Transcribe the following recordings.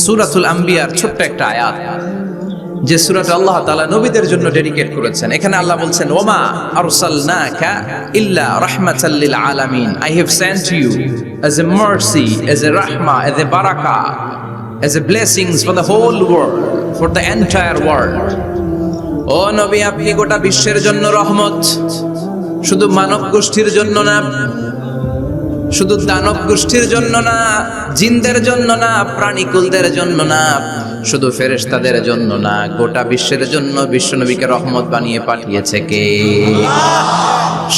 সূরাতুল আম্বিয়ার ছোট্ট একটা আয়াত, যে সূরাটা আল্লাহ তাআলা নবীদের জন্য ডেডিকেট করেছেন। এখানে আল্লাহ বলছেন, ওমা আরসালনাকা ইল্লা রাহমাতাল লিল আলামিন, I have sent you as a mercy, as a rahma, as a barakah, as a blessings for the whole world, for the entire world. ও নবী, আপনি গোটা বিশ্বের জন্য রহমত, শুধু মানব গোষ্ঠীর জন্য না, শুধু দানব গোষ্ঠীর জন্য না, জিনদের জন্য না, প্রাণীকুলদের জন্য না, শুধু ফেরেশতাদের জন্য না, গোটা বিশ্বের জন্য বিশ্বনবীকে রহমত বানিয়ে পাঠিয়েছে কে?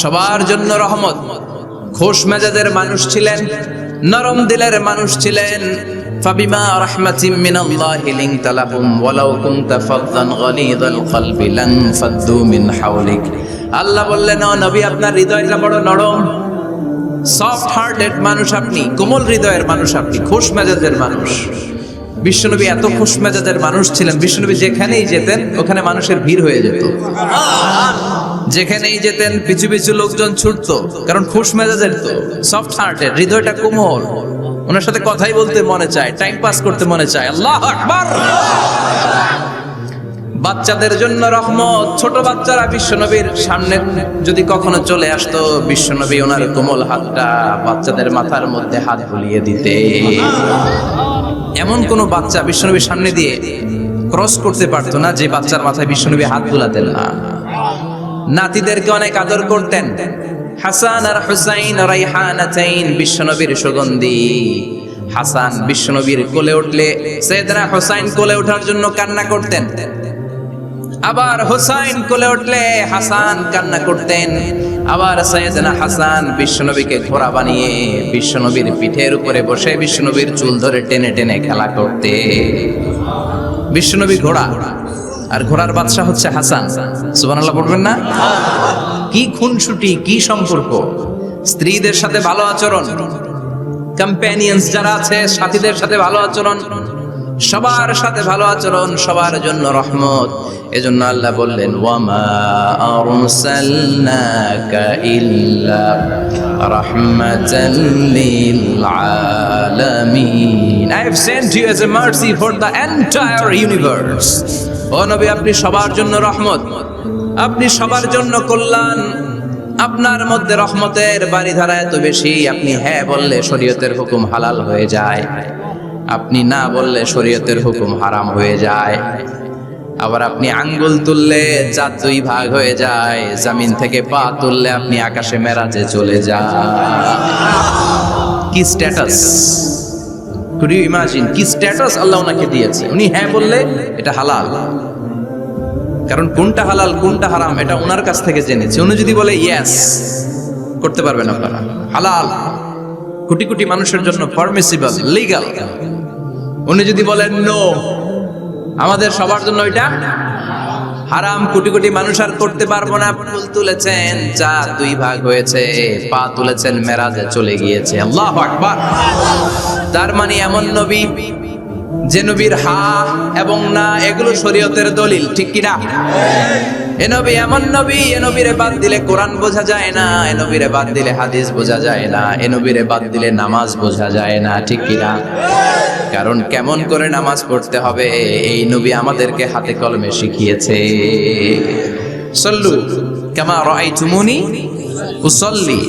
সবার জন্য রহমত। খোশ মেজাজের মানুষ ছিলেন, নরম দিলের মানুষ ছিলেন। ফাবিমা রাহমাতিম মিনাল্লাহি লিনতা লাহুম ওয়ালাউ কুনতা ফাযযান গালিযাল কলবি লানফাদ্দু মিন হাওলিক। আল্লাহ বললেন, ও নবী, আপনার হৃদয়টা বড় নরম, সফট হার্টেড মানুষ আপনি, কোমল হৃদয়ের মানুষ আপনি, খোশ মেজাজের মানুষ। বিশ্বনবী এত খোশ মেজাজের মানুষ ছিলেন, বিশ্বনবী যেখানেই যেতেন ওখানে মানুষের ভিড় হয়ে যেত, যেখানেই যেতেন পিছু পিছু লোকজন ছুটতো, কারণ খোশ মেজাজের তো, সফট হার্টেড, হৃদয়টা কোমল, ওনার সাথে কথাই বলতে মনে চায়, টাইম পাস করতে মনে চায়। আল্লাহু আকবার। বাচ্চাদের জন্য রহমত। ছোট বাচ্চারা বিশ্বনবীর সামনে যদি কখনো চলে আসতো, বিশ্বনবী ওনার কোমল হাতটা বাচ্চাদের মাথার মধ্যে হাত বুলিয়ে দিতে। এমন কোন বাচ্চা বিশ্বনবীর সামনে দিয়ে ক্রস করতে পারতো না যে বাচ্চার মাথায় বিশ্বনবী হাত বুলাতেন না। নাতিদেরকে অনেক আদর করতেন। হাসান আর হুসাইন রাইহানাতাইন, বিশ্বনবীর সুগন্ধি। হাসান বিশ্বনবীর কোলে উঠলে সাইয়েদনা হুসাইন কোলে ওঠার জন্য কান্না করতেন, আবার হুসাইন কোলে উঠলে হাসান কান্না করতেন। আবার সাইয়েদনা হাসান বিশ্বনবীকে ঘোড়া বানিয়ে বিশ্বনবীর পিঠের উপরে বসে বিশ্বনবীর চুল ধরে টেনে টেনে খেলা করতে। বিশ্বনবী ঘোড়া, আর ঘোড়ার বাদশা হচ্ছে হাসান। সুবহানাল্লাহ পড়বেন না? কি খুনসুটি, কি সম্পর্ক! স্ত্রীদের সাথে ভালো আচরণ, কম্প্যানিয়ন্স যারা আছে সাথীদের সাথে ভালো আচরণ, সবার সাথে ভালো আচরণ, সবার জন্য রহমত। এজন্য আল্লাহ বললেন, ওয়ামা আরসালনাকা ইল্লা রাহমাতাল লিল আলামিন, I have sent you as a mercy for the entire universe. ও নবী, আপনি সবার জন্য রহমত, আপনি সবার জন্য কল্যাণ। আপনার মধ্যে রহমতের বাড়িধারা এত বেশি, আপনি হ্যাঁ বললে শরীয়তের হুকুম হালাল হয়ে যায়, আপনি না বললে শরীয়তের হুকুম হারাম হয়ে যায়। আবার আপনি আঙ্গুল তুললে চাঁদ দুই ভাগ হয়ে যায়, জমিন থেকে পা তুললে আপনি আকাশে মেরাজে চলে যান। কি স্ট্যাটাস! কুড ইউ ইমাজিন কি স্ট্যাটাস আল্লাহ ওনাকে দিয়েছে? উনি হ্যাঁ বললে এটা হালাল, কারণ কোনটা হালাল কোনটা হারাম এটা ওনার কাছ থেকে জেনেছে। উনি যদি বলে ইয়েস, করতে পারবেন আপনারা, হালাল, কোটি কোটি মানুষের জন্য পারমিসিবল, লিগ্যাল। উনি যদি বলেন নো, আমাদের সবার জন্য এটা হারাম, কোটি কোটি মানুষ আর করতে পারবো না। ফুল তুলেছেন, চাঁদ দুই ভাগ হয়েছে, পা তুলেছেন, মেরাজে চলে গিয়েছে। আল্লাহু আকবার। তার মানে এমন নবী যে নবীর হা এবং না এগুলো শরীয়তের দলিল, ঠিক কি না? এ নবী এমন নবী, এ নবীরে বাদ দিলে কোরআন বোঝা যায় না, এ নবীরে বাদ দিলে হাদিস বোঝা যায় না, এ নবীরে বাদ দিলে নামাজ বোঝা যায় না, ঠিক কি না? কারণ কেমন করে নামাজ পড়তে হবে এই নবী আমাদেরকে হাতে কলমে শিখিয়েছে। সল্লু কামা রাআইতুমুনি উসাল্লি,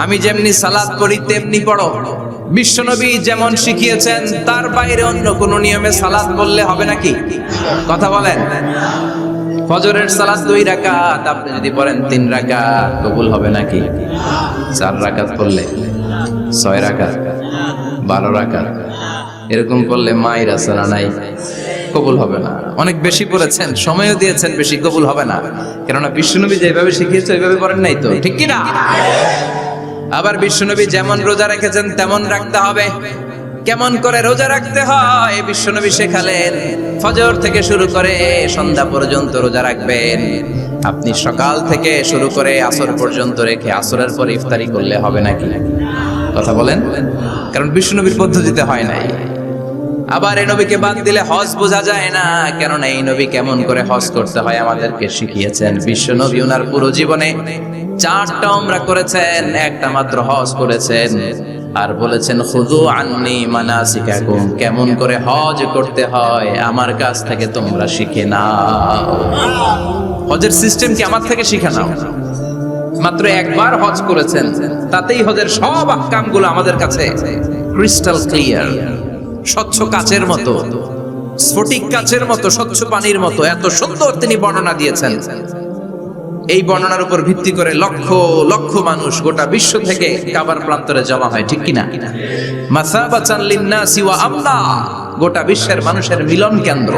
আমি যেমনি সালাত পড়ি তেমনি পড়ো। বিশ্বনবী যেমন শিখিয়েছেন তার বাইরে অন্য কোন নিয়মে সালাত পড়লে হবে নাকি? কথা বলেন। ফজরের সালাত 2 রাকাত, আপনি যদি পড়েন 3 রাকাত, কবুল হবে নাকি? 4 রাকাত পড়লে 6 রাকাত, 12 রাকাত এরকম করলে মায়ের আসনা নাই, কবুল হবে না। অনেক বেশি পড়েছেন, সময়ও দিয়েছেন বেশি, কবুল হবে না। কেননা বিশ্বনবী যেভাবে শিখিয়েছে ওইভাবে পড়েন নাই তো, ঠিক কি না? আবার বিশ্বনবী যেমন রোজা রেখেছেন তেমন রাখতে হবে। কেমন করে রোজা রাখতে হয় বিশ্বনবী শেখালেন। ফজর থেকে শুরু করে সন্ধ্যা পর্যন্ত রোজা রাখবেন। আপনি সকাল থেকে শুরু করে আসর পর্যন্ত রেখে আসরের পরে ইফতারি করলে হবে নাকি? কথা বলেন। কারণ বিশ্বনবীর পদ্ধতিতে হয় নাই। আবার এই নবীকে বাদ দিলে হজ বোঝা যায় না, কেননা এই নবী কেমন করে হজ করতে হয় আমাদেরকে শিখিয়েছেন। বিশ্বনবী ওনার পুরো জীবনে 4টা উমরা করেছেন, একটা মাত্র হজ করেছেন। আর বলেছেন খুযু আন্নী মানাসিকাকুম, কেমন করে হজ করতে হয় আমার কাছ থেকে তোমরা শিখে নাও। হজের সিস্টেম কি আমার থেকে শিখে নাও। মাত্র একবার হজ করেছেন, তাতেই হজের সব আহকামগুলো আমাদের কাছে ক্রিস্টাল ক্লিয়ার, স্বচ্ছ কাচের মতো, স্ফটিক কাচের মতো, স্বচ্ছ পানির মতো, এত সুন্দর তিনি বর্ণনা দিয়েছেন। এই বর্ণনার উপর ভিত্তি করে লক্ষ লক্ষ মানুষ গোটা বিশ্ব থেকে কাবার প্রান্তরে জমা হয়, ঠিক কিনা? মাসাবাতান লিন্নাসি ওয়া আমনা, গোটা বিশ্বের মানুষের মিলন কেন্দ্র।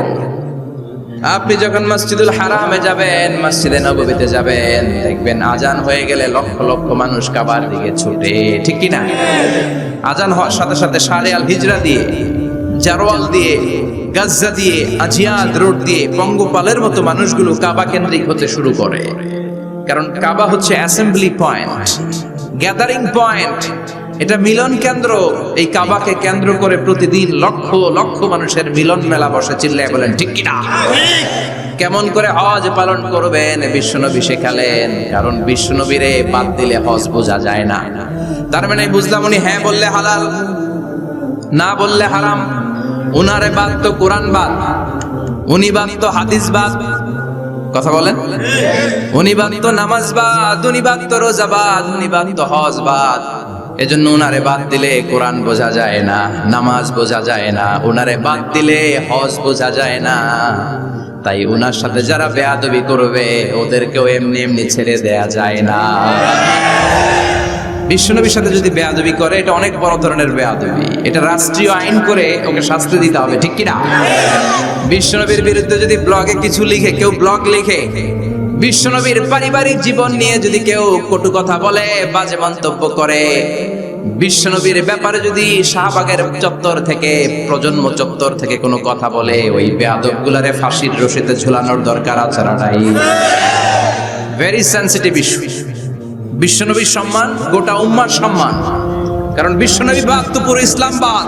আপনি যখন মসজিদুল হারামে যাবেন, মসজিদে নববীতে যাবেন, দেখবেন আজান হয়ে গেলে লক্ষ লক্ষ মানুষ কাবার দিকে ছুটে, ঠিক কিনা? আজান হওয়ার সাথে সাথে শারে আল হিজরা দিয়ে, জারওয়াল দিয়ে, গাজ্জা দিয়ে, আজিয়াদ রোড দিয়ে পঙ্গপালের মতো মানুষগুলো কাবা কেন্দ্রিক হতে শুরু করে। কারণ কাবা হচ্ছে অ্যাসেম্বলি পয়েন্ট, গ্যাদারিং পয়েন্ট, এটা মিলন কেন্দ্র। এই কাবাকে কেন্দ্র করে প্রতিদিন লক্ষ লক্ষ মানুষের মিলন মেলা বসে। চিল্লায় বলেন ঠিক কিনা? কেমন করে হজ পালন করবেন বিশ্বনবী শেখালেন। কারণ বিশ্বনবীরে বাদ দিলে হজ বোঝা যায় না। তার মানে বুঝলাম উনি হ্যাঁ বললে হালাল, না বললে হারাম। উনারে বাদ তো কোরআন বাদ, উনি বাদ তো হাদিস বাদ। কথা বলেন। উনি বাদ তো নামাজ বাদ, উনি বাদ তো রোজা বাদ, উনি বাদ তো হজ বাদ। এজন্য উনারে বাদ দিলে কোরআন বোঝা যায় না, নামাজ বোঝা যায় না, উনারে বাদ দিলে হজ বোঝা যায় না। তাই উনার সাথে যারা বেয়াদবি করবে ওদেরকেও এমনি এমনি ছেড়ে দেয়া যায় না। বিশ্বনবীর সাথে যদি বেয়াদবি করে এটা অনেক বড় ধরনের বেয়াদবি, এটা রাষ্ট্রীয় আইন করে ওকে শাস্তি দিতে হবে, ঠিক কিনা? বিশ্বনবীর বিরুদ্ধে যদি ব্লগে কিছু লিখে, কেউ ব্লগ লিখে, বিশ্বনবীর পারিবারিক জীবন নিয়ে যদি কেউ কটু কথা বলে, বাজে মন্তব্য করে, বিশ্বনবীর ব্যাপারে যদি শাহবাগের চত্বর থেকে, প্রজন্ম চত্বর থেকে কোনো কথা বলে, ওই বেয়াদবগুলারে ফাঁসির রশিতে ঝুলানোর দরকার আছে না নাই? Very sensitive issue. বিশ্বনবীর সম্মান গোটা উম্মার সম্মান। কারণ বিশ্বনবী বাদ তো পুরো ইসলাম বাদ।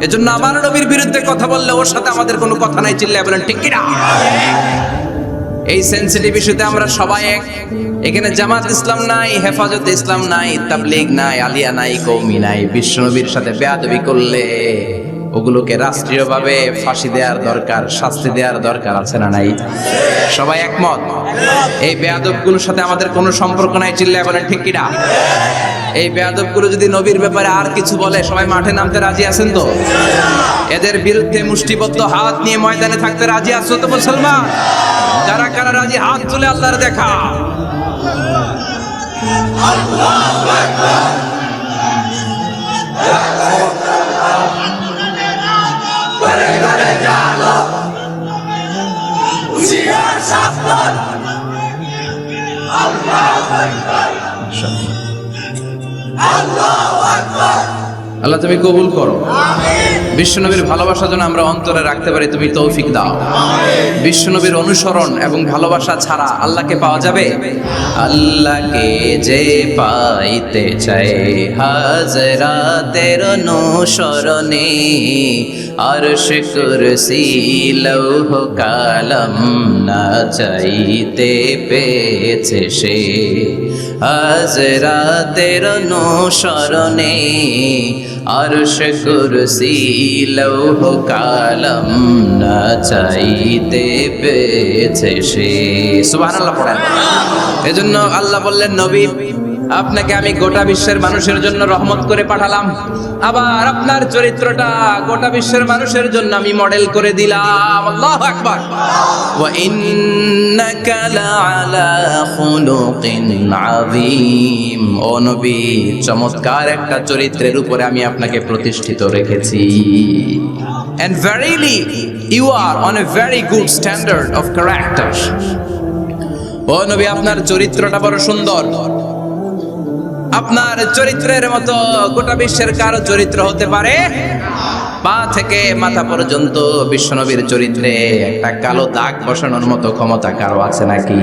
এজন্য আমার নবীর বিরুদ্ধে কথা বললে ওর সাথে আমাদের কোনো কথা নাই। চিল্লায় বলেন ঠিক কিনা? এই সেনসিটিভ ইস্যুতে আমরা সবাই এক। এখানে জামাত ইসলাম নাই, হেফাজতে ইসলাম নাই, তাবলীগ নাই, আলিয়া নাই, কওমি নাই। বিশ্বনবীর সাথে বেয়াদবি করলে ওগুলোকে রাষ্ট্রীয়ভাবে ফাঁসি দেওয়ার দরকার, শাস্তি দেওয়ার দরকার আছে না নাই? সবাই একমত? এই বেয়াদবগুলোর সাথে আমাদের কোনো সম্পর্ক নাই। চিল্লায় বলেন ঠিক কিনা? এই বেয়াদবগুলো যদি নবীর ব্যাপারে আর কিছু বলে সবাই মাঠে নামতে রাজি আছেন তো? এদের বিরুদ্ধে মুষ্টিবদ্ধ হাত নিয়ে ময়দানে থাকতে রাজি আছো তো মুসলমান? যারা কারা রাজি হাত তুলে আল্লাহর দেখা। আল্লাহু আকবার। করে করে জানো উজিয়ার সাফল। আল্লাহু আকবার। আল্লাহু আকবার। আল্লাহ তুমি কবুল করো। বিশ্বনবীর ভালোবাসা যেন আমরা অন্তরে রাখতে পারি, তুমি তৌফিক দাও। বিশ্বনবীর অনুসরণ এবং ভালোবাসা ছাড়া আল্লাহকে পাওয়া যাবে? আল্লাহকে যে পাইতে চাই হাজরাতের অনুসরণে, আরশ কুরসি লৌহ কালাম না চাইতে পেয়েছে সে। হাজরাতের অনুসরণে, আরশ কুরসি লৌহ কালাম না চাইতে পেয়েছে সে। সুবহানাল্লাহ পড়েন। এজন্য আল্লাহ বললেন, নবী আপনাকে আমি গোটা বিশ্বের মানুষের জন্য রহমত করে পাঠালাম। আবার আপনার চরিত্রটা গোটা বিশ্বের মানুষের জন্য আমি মডেল করে দিলাম। আল্লাহু আকবার। ওয়া ইন্নাকা লাআলা খুলুকিন আযীম। ও নবী, চমৎকার একটা চরিত্রের উপরে আমি আপনাকে প্রতিষ্ঠিত রেখেছি। And verily you are on a very good standard of character. ও নবী, আপনার চরিত্রটা বড় সুন্দর। আপনার চরিত্রের মতো গোটা বিশ্বের কারো চরিত্র হতে পারে? পা থেকে মাথা পর্যন্ত বিশ্বনবীর চরিত্রে একটা কালো দাগ বসানোর মতো ক্ষমতা কারো আছে নাকি?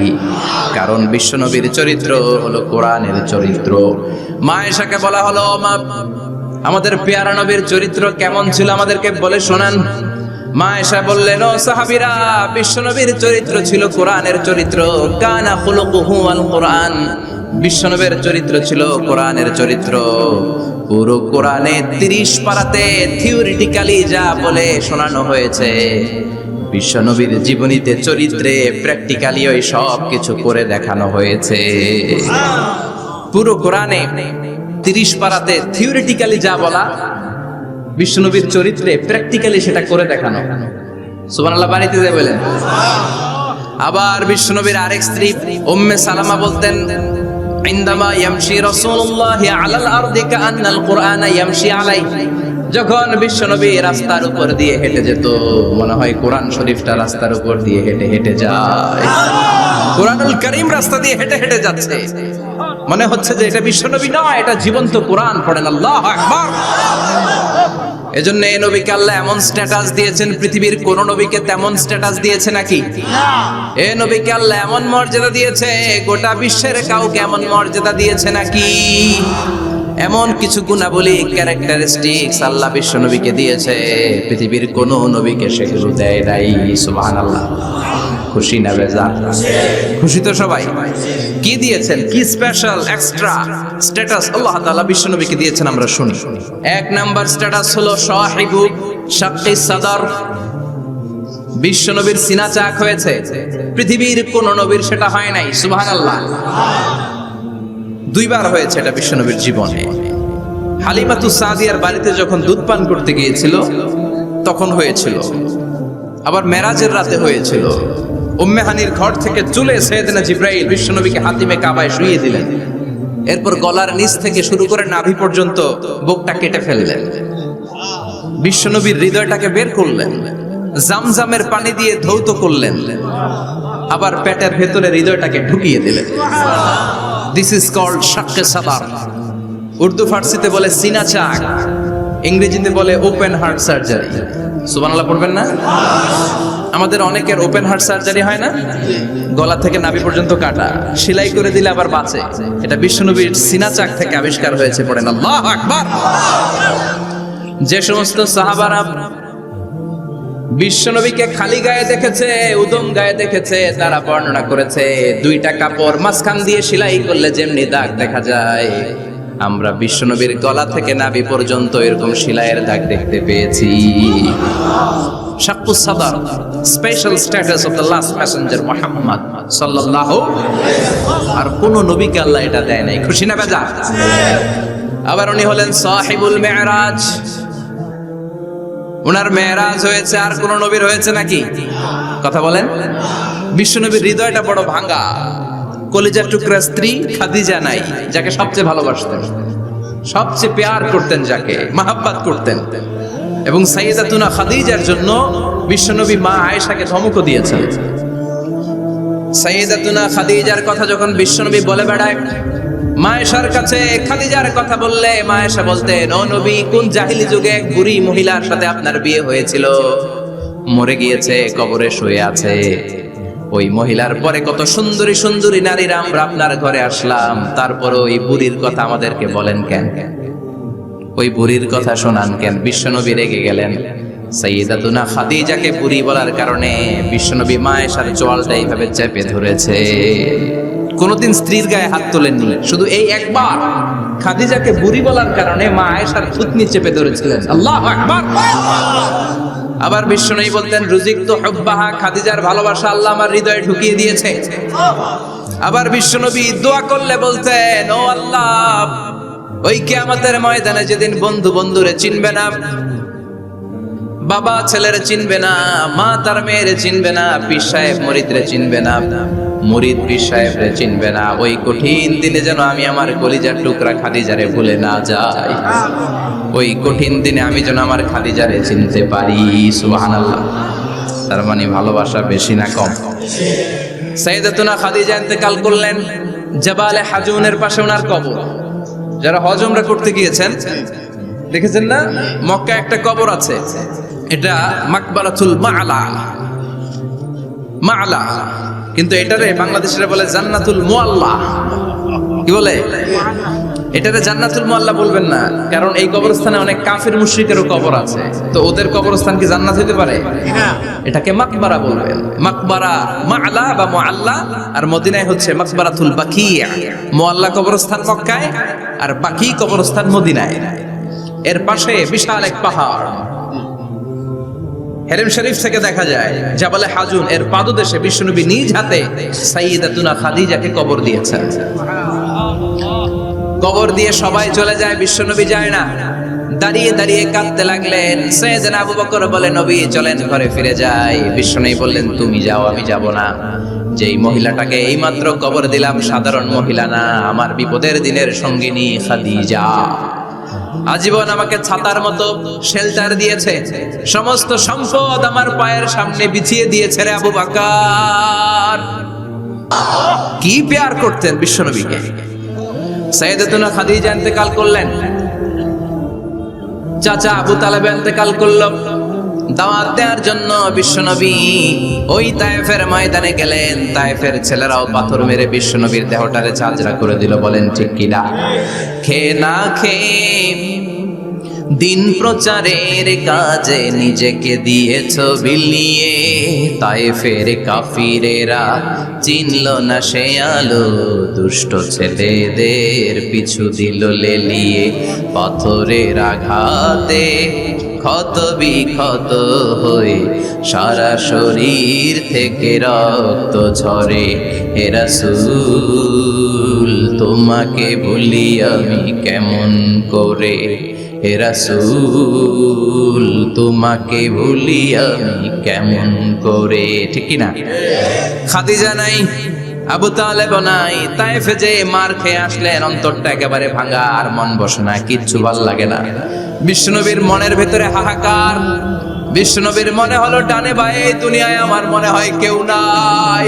কারণ বিশ্বনবীর চরিত্র হলো কোরআনের চরিত্র। মা আয়েশাকে বলা হলো, মা আমাদের পেয়ারা নবীর চরিত্র কেমন ছিল আমাদেরকে বলে শোনান। মা আয়েশা বললেন, ও সাহাবীরা, বিশ্বনবীর চরিত্র ছিল কোরআনের চরিত্র। কানা খুলুকুহু আল কোরআন। বিশ্বনবীর চরিত্র ছিল কোরআনের চরিত্র। পুরো কোরআনে 30 পারাতে থিওরিটিক্যালি যা বলে শোনানো হয়েছে, বিশ্বনবীর জীবনীতে চরিত্রে প্র্যাকটিক্যালি ওই সব কিছু করে দেখানো হয়েছে। পুরো কোরআনে 30 পারাতে থিওরিটিক্যালি যা বলা, বিশ্বনবীর চরিত্রে প্র্যাকটিক্যালি সেটা করে দেখানো। সুবহানাল্লাহ বাড়িতে যে বলেন। আবার বিশ্বনবীর আরেক স্ত্রী উম্মে সালামা বলতেন, ইনদামা ইয়ামশি রাসূলুল্লাহি আলাল আরদি কাআন্নাল কুরআনা ইয়ামশি আলাইহি। যখন বিশ্বনবী রাস্তার উপর দিয়ে হেঁটে যেত, মনে হয় কোরআন শরীফটা রাস্তার উপর দিয়ে হেঁটে হেঁটে যায়। কোরআনুল কারীম রাস্তা দিয়ে হেঁটে হেঁটে যাচ্ছে, মনে হচ্ছে যে এটা বিশ্বনবী নয়, এটা জীবন্ত কোরআন। পড়েন আল্লাহু আকবার। এজন্য এই নবীকে আল্লাহ এমন স্ট্যাটাস দিয়েছেন, পৃথিবীর কোন নবীকে তেমন স্ট্যাটাস দিয়েছে নাকি? এই নবীকে আল্লাহ এমন মর্যাদা দিয়েছে, গোটা বিশ্বের কাউকে এমন মর্যাদা দিয়েছে নাকি? এমন কিছু গুণাবলী, ক্যারেক্টারিস্টিক্স আল্লাহ বিশ্ব নবীকে দিয়েছে, পৃথিবীর কোন নবীকে সেগুলো দেয় নাই। সুবহানাল্লাহ। খুশি না বেজার? খুশি তো সবাই। কি দিয়েছেন, কি স্পেশাল এক্সট্রা স্ট্যাটাস আল্লাহ তাআলা বিশ্ব নবীকে দিয়েছেন, আমরা শুনি। এক নাম্বার স্ট্যাটাস হলো সাহিবু শাক্কি সাদর। বিশ্ব নবীর সিনা চাক হয়েছে, পৃথিবীর কোন নবীর সেটা হয় নাই। সুবহানাল্লাহ। 2 বার হয়েছে এটা বিশ্ব নবীর জীবনে। হালিমাতু সাদিয়ার বাড়িতে যখন দুধ পান করতে গিয়েছিল তখন হয়েছিল, আবার মেরাজের রাতে হয়েছিল। উম্মে হানির ঘর থেকে চলে সাইয়েদনা জিবরাইল বিশ্বনবীকে হাতিমে কাবায় শুইয়ে দিলেন। এরপর গলার নিচ থেকে শুরু করে নাভি পর্যন্ত বুকটা কেটে ফেললেন, বিশ্বনবীর হৃদয়টাকে বের করলেন, জামজামের পানি দিয়ে ধৌত করলেন, আবার পেটের ভেতরে হৃদয়টাকে ঢুকিয়ে দিলেন। দিস ইজ কল্ড শাক্কে সাদার। উর্দু ফার্সিতে বলে সিনা চাক, ইংরেজিতে বলে ওপেন হার্ট সার্জারি। সুবহানাল্লাহ পড়বেন না? আমাদের অনেকের ওপেন হার্ট সার্জারি হয় না, গলা থেকে নাভি পর্যন্ত কাটা, সেলাই করে দিলে আবার বাঁচে। এটা বিশ্বনবীর সিনা চাক থেকে আবিষ্কার হয়েছে। পড়েন আল্লাহু আকবার। যে সমস্ত সাহাবারা বিশ্বনবীকে খালি গায়ে দেখেছে, উদম গায়ে দেখেছে, তারা বর্ণনা করেছে 2টা কাপড় মাঝখান দিয়ে সেলাই করলে যেমনি দাগ দেখা যায়, আমরা বিশ্বনবীর গলা থেকে নাভি পর্যন্ত এরকম সেলাইয়ের দাগ দেখতে পেয়েছি। শাক্কুস সাদর, special status of the last passenger Muhammad সাল্লাল্লাহু। আর কোন নবীকে আল্লাহ এটা দেয় নাই। খুশি না বেজার? আবার উনি হলেন সাহিবুল মিরাজ। ওনার মেরাজ হয়েছে, আর কোন নবীর হয়েছে নাকি? কথা বলেন। বিশ্বনবীর হৃদয়টা বড় ভাঙা, কলিজার টুকরা স্ত্রী খাদিজা নাই, যাকে সবচেয়ে ভালোবাসতেন, সবচেয়ে প্যার করতেন, যাকে মাহাব্বাত করতেন। এবং সাইয়েদাতুনা খাদিজার জন্য বিশ্বনবী মা আয়েশাকে ধমকও দিয়েছেন। সাইয়েদাতুনা খাদিজার কথা যখন বিশ্বনবী বলে বেড়ায় মা আয়েশার কাছে, খাদিজার কথা বললে মা আয়েশা বলতেন, ও নবী, কোন জাহিলি যুগে এক বুড়ি মহিলার সাথে আপনার বিয়ে হয়েছিল, মরে গিয়েছে, কবরে শুয়ে আছে। ওই মহিলার পরে কত সুন্দরী সুন্দরী নারীরা আমরা আপনার ঘরে আসলাম, তারপরে ওই বুড়ির কথা আমাদেরকে বলেন কেন? ওই বুড়ির কথা শোনান কেন? বিশ্বনবী রেগে গেলেন। সাইয়েদাতুনা খাদিজাকে বুড়ি বলার কারণে বিশ্বনবী মা আয়েশার চোয়ালটা এইভাবে চেপে ধরেছে। কোনদিন স্ত্রীর গায়ে হাত তোলেননি, শুধু এই একবার খাদিজাকে বুড়ি বলার কারণে মা আয়েশার থুতনি চেপে ধরেছিলেন। আল্লাহু আকবার। আবার বিশ্বনবী বলতেন, রুজিকতু হুব্বাহা, খাদিজার ভালোবাসা আল্লাহ আমার হৃদয়ে ঢুকিয়ে দিয়েছে। আবার বিশ্বনবী দোয়া করলে বলতেন, ও আল্লাহ, ওই কিয়ামতের ময়দানে যেদিন বন্ধু বন্ধুরে চিনবে না, বাবা ছেলেরে চিনবে না, মা তার মেয়েরে চিনবে না, পীর সাহেব মুরিদরে চিনবে না, মুরিদ পীর সাহেবরে চিনবে না, ওই কঠিন দিনে যেন আমি আমার কলিজার টুকরা খাদিজারে ভুলে না যাই। ওই কঠিন দিনে আমি যেন আমার খাদিজারে চিনতে পারি। সুবহানাল্লাহ। তার মানে ভালোবাসা বেশি না কম? সাইয়েদাতুনা খাদিজা ইন্তেকাল করলেন, জাবালে হাজুনের পাশে ওনার কবর। যারা হজ উমরা করতে গিয়েছেন দেখেছেন না, মক্কা একটা কবর আছে, এটা মাকবারাতুল মাআলা। মাআলা, কিন্তু এটারে বাংলাদেশিরা বলে জান্নাতুল মুআল্লা। কি বলে? এটাতে জান্নাতুল মুআল্লা বলবেন না, কারণ এই কবরস্থানে অনেক কাফির মুশরিকেরও কবর আছে, তো ওদের কবরস্থান কি জান্নাত হতে পারে? এটাকে মাকবারা বলবেন। মাকবারা মা'লা বা মুআল্লা, আর মদিনায় হচ্ছে মাকবারাতুল বাকিয়া। মুআল্লা কবরস্থান মক্কায়, আর বাকি কবরস্থান মদিনায়। এর পাশে বিশাল এক পাহাড়, হেরেম শরীফ থেকে দেখা যায় জাবালে হাজুন, এর পাদদেশে বিশ্বনবী নিজ হাতে সাইয়্যিদাতুনা খাদিজাকে কবর দিয়েছেন। কবর দিয়ে সবাই চলে যায়, বিশ্বনবী যায় না। দাঁড়িয়ে দাঁড়িয়ে কাঁদতে লাগলেন। সাইয়েদনা আবু বকর বলে, নবী চলেন ঘরে ফিরে যাই। বিশ্বনবী বললেন, তুমি যাও, আমি যাব না। যেই মহিলাটাকে এইমাত্র কবর দিলাম সাধারণ মহিলা না, আমার বিপদের দিনের সঙ্গিনী খাদিজা। আজীবন আমাকে ছাতার মতো শেল্টার দিয়েছে, সমস্ত সম্পদ আমার পায়ের সামনে বিছিয়ে দিয়েছে রে আবু বকর। কি প্যার করতেন বিশ্বনবীকে। সাইয়্যিদাতুনা খাদিজা ইন্তেকাল করলেন, চাচা আবু তালেব ইন্তেকাল করল। দাওয়াত দেওয়ার জন্য বিশ্বনবী ওই তায়েফের ময়দানে গেলেন। তায়েফের ছেলেরাও পাথর মেরে বিশ্বনবীর দেহটারে ঝাঁঝরা করে দিল। বলেন ঠিক কিনা? খেয়ে না খেয়ে দিন প্রচারের কাজে নিজেকে দিয়েছ বিলিয়ে। তায়েফের কাফিরেরা চিনল না সে আলো, দুষ্ট ছেলেদের পিছু দিল লেলিয়ে। পাথরের আঘাতে ক্ষত বিক্ষত হয়ে সারা শরীর থেকে রক্ত ঝরে। হে রাসূল তোমাকে ভুলি আমি কেমন করে, হে রাসূল তোমাকে ভুলি আমি কেমন করে। ঠিক কি না? খাদিজা নাই, আবু তালেব নাই। তায়েফে যে মার খেয়ে আসলেন, অন্তরটা একেবারে ভাঙা, আর মন বসে না, কিচ্ছু ভাল লাগে না। বিশ্বনবীর মনের ভেতরে হাহাকার। বিশ্বনবীর মনে হলো ডানে বায়ে দুনিয়ায় আমার মনে হয় কেউ নাই।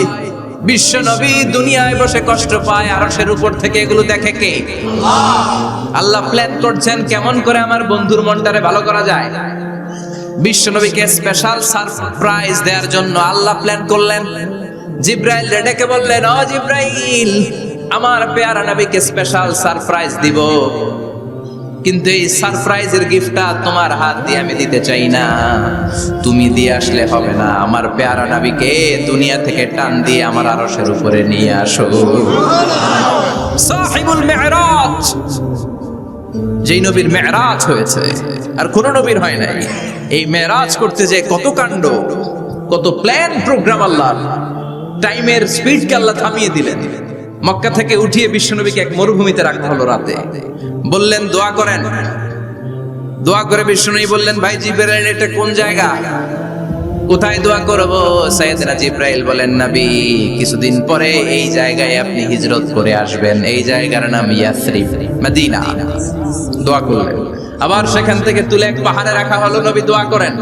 বিশ্বনবী দুনিয়ায় বসে কষ্ট পায়, আরশের উপর থেকে এগুলো দেখে কে? আল্লাহ প্ল্যান করছেন কেমন করে আমার বন্ধুর মনটারে ভালো করা যায়। বিশ্বনবীকে স্পেশাল সারপ্রাইজ দেওয়ার জন্য আল্লাহ প্ল্যান করলেন। জিব্রাইল ডেকে বললেন, ও জিব্রাইল, আমার পেয়ারা নবীকে স্পেশাল সারপ্রাইজ দিব, কিন্তু এই সারপ্রাইজের গিফটটা তোমার হাত দিয়ে আমি দিতে চাই না, তুমি দিয়ে আসলে হবে না। আমার পেয়ারা নবীকে দুনিয়া থেকে টান দিয়ে আমার আরশের উপরে নিয়ে আসো। সাহিবুল মি'রাজ, যেই নবীর মেরাজ হয়েছে আর কোন নবীর হয় নাই। এই মেরাজ করতে যে কত কাণ্ড, কত প্ল্যান প্রোগ্রাম। আল্লাহ টাইমের স্পিডকে আল্লাহ থামিয়ে দিলেন। মক্কা থেকে উঠিয়ে বিশ্বনবীকে এক মরুভূমিতে রাখা হলো রাতে। বললেন দোয়া করেন। দোয়া করে বিশ্বনবী বললেন, ভাই জিবরাইল, এটা কোন জায়গা, কোথায় দোয়া করব? সাইয়েদনা জিবরাইল বলেন, নবী কিছুদিন পরে এই জায়গায় আপনি হিজরত করে আসবেন, এই জায়গার নাম ইয়াসরিব, মদিনা। দোয়া করলেন। আবার সেখান থেকে তুলে এক পাহাড়ে রাখা হলো। নবী দোয়া করেন।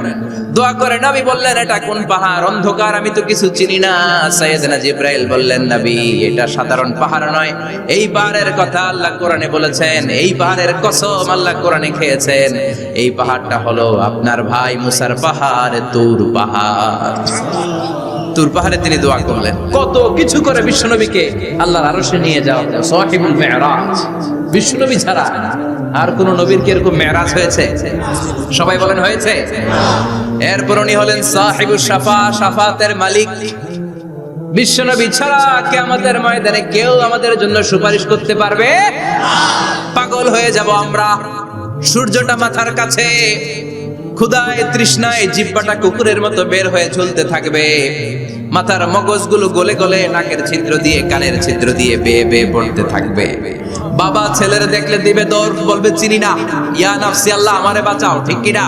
দোয়া করে নবী বললেন, এটা কোন পাহাড়? অন্ধকার, আমি তো কিছু চিনি না। সাইয়েদনা জিবরাইল বললেন, নবী এটা সাধারণ পাহাড় নয়, এই পাহাড়ের কথা আল্লাহ কোরআনে বলেছেন, এই পাহাড়ের কসম আল্লাহ কোরআনে খেয়েছেন। এই পাহাড়টা হলো আপনার ভাই মুসার পাহাড়, তুর পাহাড়। তুর পাহাড়ে তিনি দোয়া করলেন। কত কিছু করে বিশ্বনবীকে আল্লাহর আরশে নিয়ে যাওয়া হলো। সাহিবুল মি'রাজ। বিশ্বনবী ছাড়া আর কোন নবীর কি এরকম মেরাজ হয়েছে? সবাই বলেন হয়েছে। এরপর উনি হলেন সাহিবুশ শাফা, শাফাতের মালিক। বিশ্বনবী ছাড়া কিয়ামতের ময়দানে কেউ আমাদের জন্য সুপারিশ করতে পারবে? পাগল হয়ে যাব আমরা। সূর্যটা মাথার কাছে, ক্ষুধায় তৃষ্ণায় জিহ্বাটা কুকুরের মতো বের হয়ে ঝুলতে থাকবে। মাথার মগজগুলো গলে গলে নাকের ছিদ্র দিয়ে, কানের ছিদ্র দিয়ে বেয়ে বেয়ে পড়তে থাকবে। বাবা ছেলের দেখলে দিবে দৌড়, বলবে চিনি না, ইয়া নাফসি, আল্লাহ আমারে বাঁচাও। ঠিক কিনা?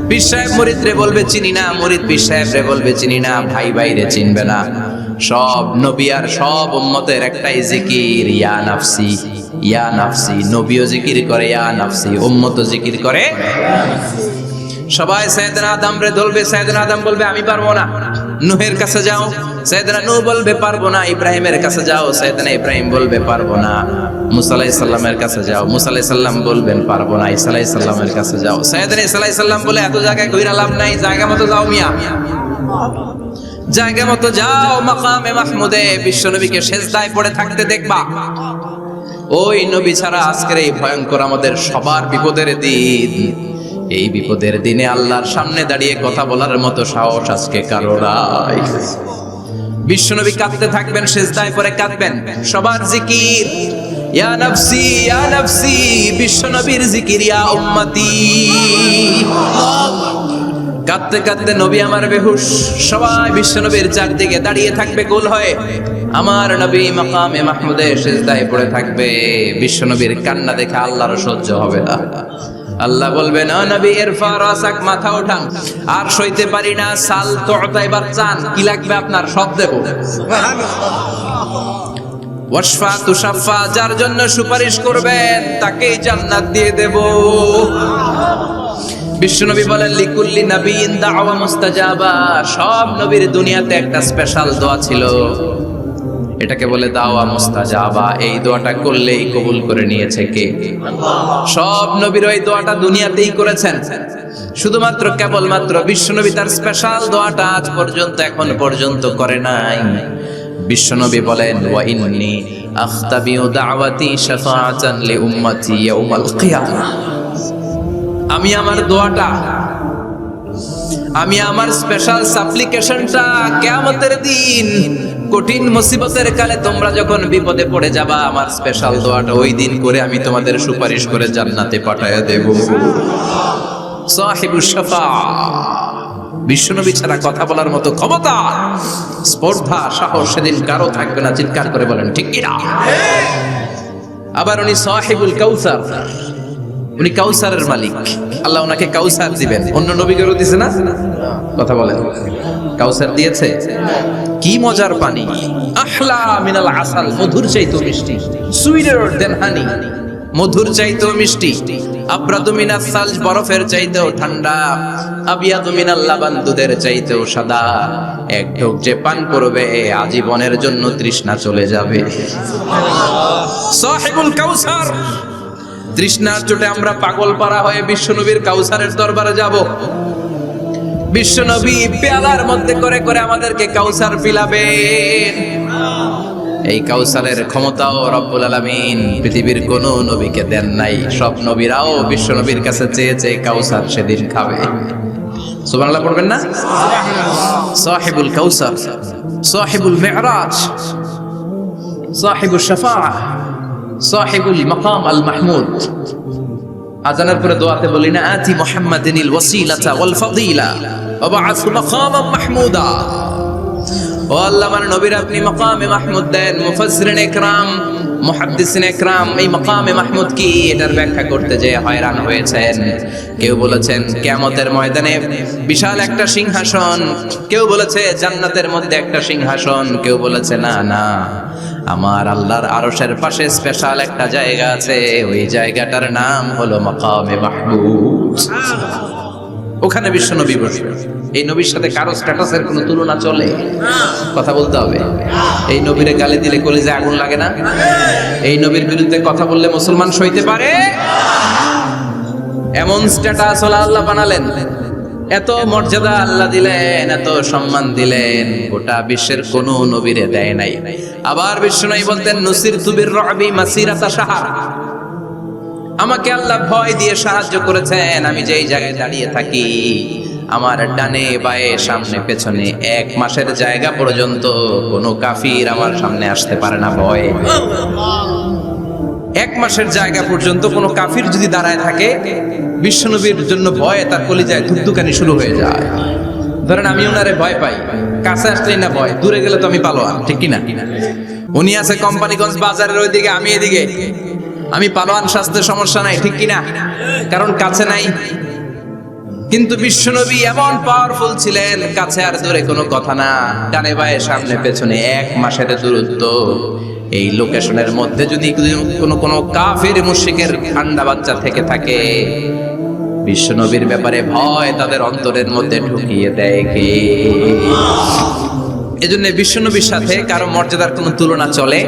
পীর সাহেব মুরিদ রে বলবে চিনি না, মুরিদ পীর সাহেব রে বলবে চিনি না, ভাই ভাইরে চিনবে না। সব নবী আর সব উম্মতের একটাই জিকির, ইয়া নাফসি, ইয়া নাফসি। নবীও জিকির করে ইয়া নাফসি, উম্মতও জিকির করে। সবাই সাইয়েদনা আদম রে ধরবে, সাইয়েদনা আদম বলবে আমি পারবো না। নূহের কাছে যাও, সাইয়েদনা নূহ বলবে পারবো না। ইব্রাহিমের কাছে যাও, সাইয়েদনা ইব্রাহিম বলবে পারবো না। মুসা আলাইহিস সালামের কাছে যাও, মুসা আলাইহিস সালাম বলবেন পারবো না। ঈসা আলাইহিস সালামের কাছে যাও, সাইয়েদনা ঈসা আলাইহিস সালাম বলে এত জায়গায় ঘুরে লাভ নাই, জায়গা মতো যাও মিয়া, জায়গা মতো যাও। মাকামে মাহমুদে বিশ্বনবীকে সেজদায় পড়ে থাকতে দেখবা। ওই নবী ছাড়া আজকের এই ভয়ঙ্কর আমাদের সবার বিপদের দিন, এই বিপদের দিনে আল্লাহর সামনে দাঁড়িয়ে কথা বলার মতো সাহস আজকে কারো নাই। বিশ্বনবী কাঁদতে থাকবেন, সিজদায় পড়ে কাঁদবেন, সবার জিকির ইয়া নাফসি ইয়া নাফসি, বিশ্বনবীর জিকির ইয়া উম্মতি। কাঁদতে কাঁদতে নবী আমার বেহুশ, সবাই বিশ্বনবীর চারদিকে দাঁড়িয়ে থাকবে গোল হয়ে, আমার নবী মাকামে মাহমুদে সিজদায় পড়ে থাকবে। বিশ্বনবীর কান্না দেখে আল্লাহর সহ্য হবে না। আল্লাহ বলবেন, ও নবী ইরফা রাসাক, মাথা ওঠান, আর সইতে পারি না, সাল তু'তা, এবার চান, কি লাগবে আপনার সব দেব। ওয়াশফা তুশাফা, যার জন্য সুপারিশ করবেন তাকেই জান্নাত দিয়ে দেব। বিশ্বনবী বলেন, লিকুল্লি নাবিয়িন দাওয়া মুস্তাজাবা, সব নবীর দুনিয়াতে একটা স্পেশাল দোয়া ছিল, এটাকে বলে দাওয়া মুস্তাজাবা। এই দোয়াটা করলেই কবুল করে নিয়েছে কে? সব নবীর ওই দোয়াটা দুনিয়াতেই করেছেন, শুধুমাত্র কেবলমাত্র বিশ্বনবী তার স্পেশাল দোয়াটা আজ পর্যন্ত এখন পর্যন্ত করে নাই। বিশ্বনবী বলেন, ওয়া ইন্নী আখতাবিউ দাওয়াতি শাফাআতান লি উম্মতি ইয়াউমাল কিয়ামাহ, আমি আমার দোয়াটা, আমি আমার স্পেশাল সাপ্লিকেশনটা কিয়ামতের দিন কঠিন মুসিবতের কালে তোমরা যখন বিপদে পড়ে যাবা, আমার স্পেশাল দোয়াটা ওই দিন করে আমি তোমাদের সুপারিশ করে জান্নাতে পাঠায়া দেব। সাহিবুশ শাফাআ, বিশ্বনবী ছাড়া কথা বলার মতো ক্ষমতা, স্পর্ধা, সাহস সেদিন কারো থাকবে না। চিৎকার করে বলেন ঠিক কিনা? আবার উনি সাহিবুল কাউসার, উনি কাউসারের মালিক, আল্লাহ ওনাকে কাউসার দিবেন। অন্য নবীদেরও দিয়েছে না? কথা বলেন, কাউসার দিয়েছে। কি মজার পানি, আহলা মিনাল আসাল, মধুর চাইতেও মিষ্টি, সুইটার দেন হানি, মধুর চাইতেও মিষ্টি, আবরাদু মিনাস সালজ, বরফের চাইতেও ঠান্ডা, আবিয়াদু মিনাল লাবান, দুধের চাইতেও সাদা। এক ঢোক যে পান করবে আজীবনের জন্য তৃষ্ণা চলে যাবে। সাহিবুল কাউসার, তৃষ্ণার চোটে আমরা পাগল পারা হয়ে বিশ্বনবীর কাউসারের দরবারে যাব। বিশ্বনবী পেয়ালার মধ্যে করে করে আমাদেরকে কাউসার পিলাবেন। এই কাউসারের ক্ষমতাও রব্বুল আলামিন পৃথিবীর কোন নবীকে দেন নাই। সব নবীরাও বিশ্বনবীর কাছে চেয়েছে কাউসার সেদিন খাবে। সুবহানাল্লাহ পড়বেন না? সাহিবুল কাউসার, সাহিবুল মি'রাজ, সাহিবুশ শাফাআহ, সাহিবুল মাকাম আল মাহমুদ। আজানের পরে দোয়াতে বলি না, আতি মুহাম্মাদিনিল ওয়াসিলাতা ওয়াল ফাদিলা ওয়া বা'আসহু মাকামান মাহমুদা। ও আল্লাহ, আমার নবীর আপনি মাকামে মাহমুদ দেন। মুফাসসিরিন ইকরাম, মুহাদ্দিসিন ইকরাম এই মাকামে মাহমুদ কি এটার ব্যাখ্যা করতে যে হয়রান হয়েছেন। কেউ বলেছেন কিয়ামতের ময়দানে বিশাল একটা সিংহাসন, কেউ বলেছে জান্নাতের মধ্যে একটা সিংহাসন, কেউ বলেছে না না, আমার আল্লাহর আরশের পাশে স্পেশাল একটা জায়গা আছে, ওই জায়গাটার নাম হলো মাকামে মাহমুদ। ওখানে বিশ্বনবী বসবে। এই নবীর সাথে কারো স্ট্যাটাসের কোনো তুলনা চলে? কথা বলতে হবে। এই নবীরে গালি দিলে কলিজায় আগুন লাগে না? এই নবীর বিরুদ্ধে কথা বললে মুসলমান সইতে পারে? এমন স্ট্যাটাস হলো আল্লাহ বানালেন, এত মর্যাদা আল্লাহ দিলেন, এত সম্মান দিলেন, গোটা বিশ্বের কোনো নবীরে দেয় নাই। আবার বিশ্বনবী বলতেন, নুসিরতু বির-রু'বি মাসিরাতা শাহর, আমাকে আল্লাহ ভয় দিয়ে সাহায্য করেছেন। আমি যেই জায়গায় দাঁড়িয়ে থাকি, আমার ডানে বায়ে সামনে পেছনে 1 মাসের জায়গা পর্যন্ত কোনো কাফির আমার সামনে আসতে পারে না ভয়ে। 1 মাসের জায়গা পর্যন্ত কোনো কাফির যদি দাঁড়ায় থাকে, বিশ্বনবীর জন্য ভয়ে তার কলিজায় ধুকধুকানি শুরু হয়ে যায়। ধরেন আমি ওনারে ভয় পাই, কাছে আসলেই না ভয়, দূরে গেলে তো আমি পালোয়ান, ঠিক কিনা? উনি আছে কোম্পানিগঞ্জ বাজারের ওইদিকে, আমি এদিকে, আমি পালোয়ান, স্বাস্থ্যের সমস্যা নাই, ঠিক কিনা? কারণ কাছে নাই। কিন্তু বিশ্বনবী এমন পাওয়ারফুল ছিলেন, কাছে আর দূরে কোনো কথা না, ডানে বায়ে সামনে পেছনে 1 মাসের দূরত্ব। এই লোকেশনের মধ্যে যদি কোনো কাফির মুশরিকের ঠান্ডা বাচ্চা থেকে থাকে, বিশ্বনবীর ব্যাপারে ভয় তাদের অন্তরের মধ্যে ঢুকিয়ে দেয় কে? এজন্য বিশ্বনবীর সাথে কারো মর্যাদার কোনো তুলনা চলে?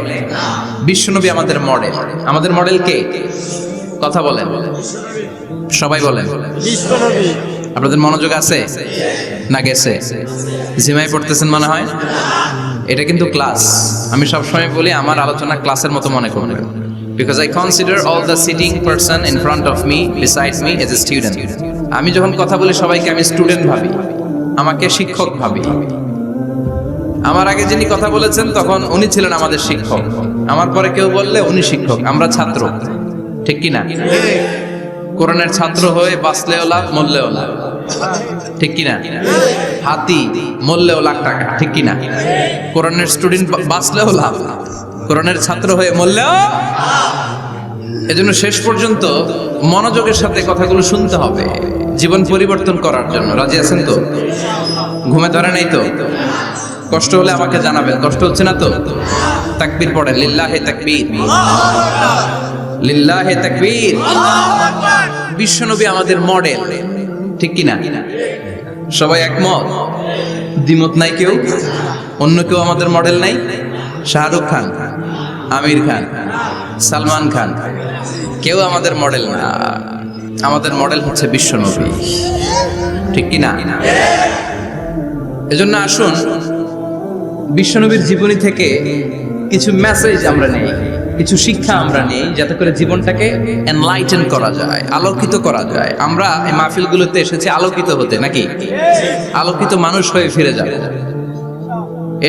বিশ্বনবী আমাদের মডেল। আমাদের মডেল কে? কথা বলেন, সবাই বলেন। আপনাদের মনোযোগ আছে না গেছে? জিমাই পড়তেছেন মনে হয়। এটা কিন্তু ক্লাস। আমি সবসময় বলি আমার আলোচনা ক্লাসের মতো মনে করবেন। because I consider all the sitting person in front of me, beside me as a student. আমি যখন কথা বলি সবাইকে আমি স্টুডেন্ট ভাবি, আমাকে শিক্ষক ভাবি। আমার আগে যিনি কথা বলেছেন তখন উনি ছিলেন আমাদের শিক্ষক, আমার পরে কেউ বললে উনি শিক্ষক, আমরা ছাত্র, ঠিক কি না? কোরআনের ছাত্র হয়ে বাঁচলেও লাভ, মরলেও লাভ, ঠিক কি না? হাতি মরলেও লাখ টাকা, ঠিক কি না? কোরআনের স্টুডেন্ট বাঁচলেও লাভ, কোরআনের ছাত্র হয়ে মরলেও। এজন্য শেষ পর্যন্ত মনোযোগের সাথে কথাগুলো শুনতে হবে জীবন পরিবর্তন করার জন্য। রাজি আছেন তো? ঘুমে ধরে নাই তো? কষ্ট হলে আমাকে জানাবেন, কষ্ট হচ্ছে না তো? তাকবীর পড়েন, লিল্লাহে তাকবীর, লিল্লাহে তাকবীর। বিশ্বনবী আমাদের মডেল, ঠিক কি না? সবাই একমত, দ্বিমত নাই কেউ? অন্য কেউ আমাদের মডেল নাই? শাহরুখ খান, আমির খান, সালমান খান, কেউ আমাদের মডেল না। আমাদের মডেল হচ্ছে বিশ্বনবী, ঠিক কি না? এজন্য আসুন বিশ্বনবীর জীবনী থেকে কিছু মেসেজ আমরা নেই, কিছু শিক্ষা আমরা নেই, যাতে করে জীবনটাকে এনলাইটেন করা যায়, আলোকিত করা যায়। আমরা এই মাহফিলগুলোতে এসেছি আলোকিত হতে, নাকি? আলোকিত মানুষ হয়ে ফিরে যাব।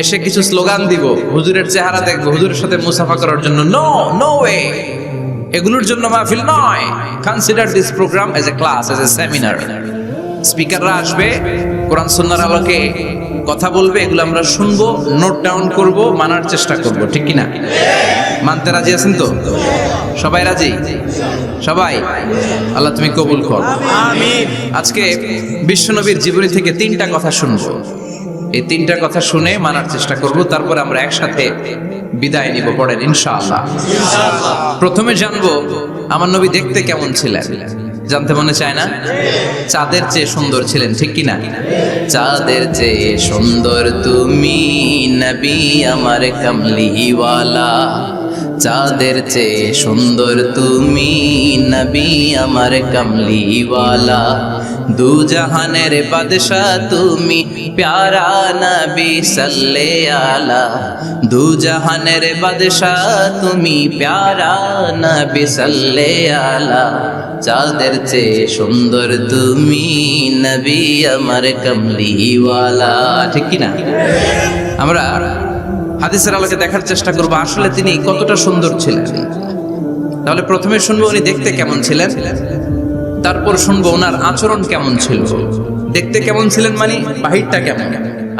এসে কিছু স্লোগান দিব, হুজুরের চেহারা দেখবো, হুজুরের সাথে মুসাফা করার জন্য, নো নো ওয়ে, এগুলোর জন্য মাহফিল নয়। Consider this programme as a class, as a seminar. স্পিকাররা আসবে, কোরআন সুন্নাহর আলোকে কথা বলবে, এগুলো আমরা শুনবো, নোট ডাউন করব, মানার চেষ্টা করব, ঠিক কি না? মানতে রাজি আছেন তো? সবাই রাজি? সবাই? আল্লাহ তুমি কবুল কর, আমিন। আজকে বিশ্বনবীর জীবনী থেকে 3টা কথা শুনবো। এই 3টা কথা শুনে মানার চেষ্টা করব, তারপর আমরা একসাথে বিদায় নিব। পড়েন ইনশাআল্লাহ। প্রথমে জানবো আমার নবী দেখতে কেমন ছিলেন। জানতে মনে চায় না? চাঁদের চেয়ে সুন্দর ছিলেন, ঠিক কি না? চাঁদের চেয়ে সুন্দর তুমি নবী আমার কামলিওয়ালা, চাঁদের চেয়ে সুন্দর তুমি নবী আমার কামলিওয়ালা, দু জাহানের বাদশা তুমি প্যারা নবী সাল্লে আলা, দু জাহানের বাদশা তুমি প্যারা নবী সাল্লে আলা, চাঁদের চেয়ে সুন্দর তুমি নবী আমার কামলিওয়ালা, ঠিক কি না? আমরা হাদিসের আলোকে দেখার চেষ্টা করবো আসলে তিনি কতটা সুন্দর ছিলেন। তাহলে প্রথমে শুনবো উনি দেখতে কেমন ছিলেন, তারপর শুনবো ওনার আচরণ কেমন ছিল। দেখতে কেমন ছিলেন মানে বাহিরটা কেমন,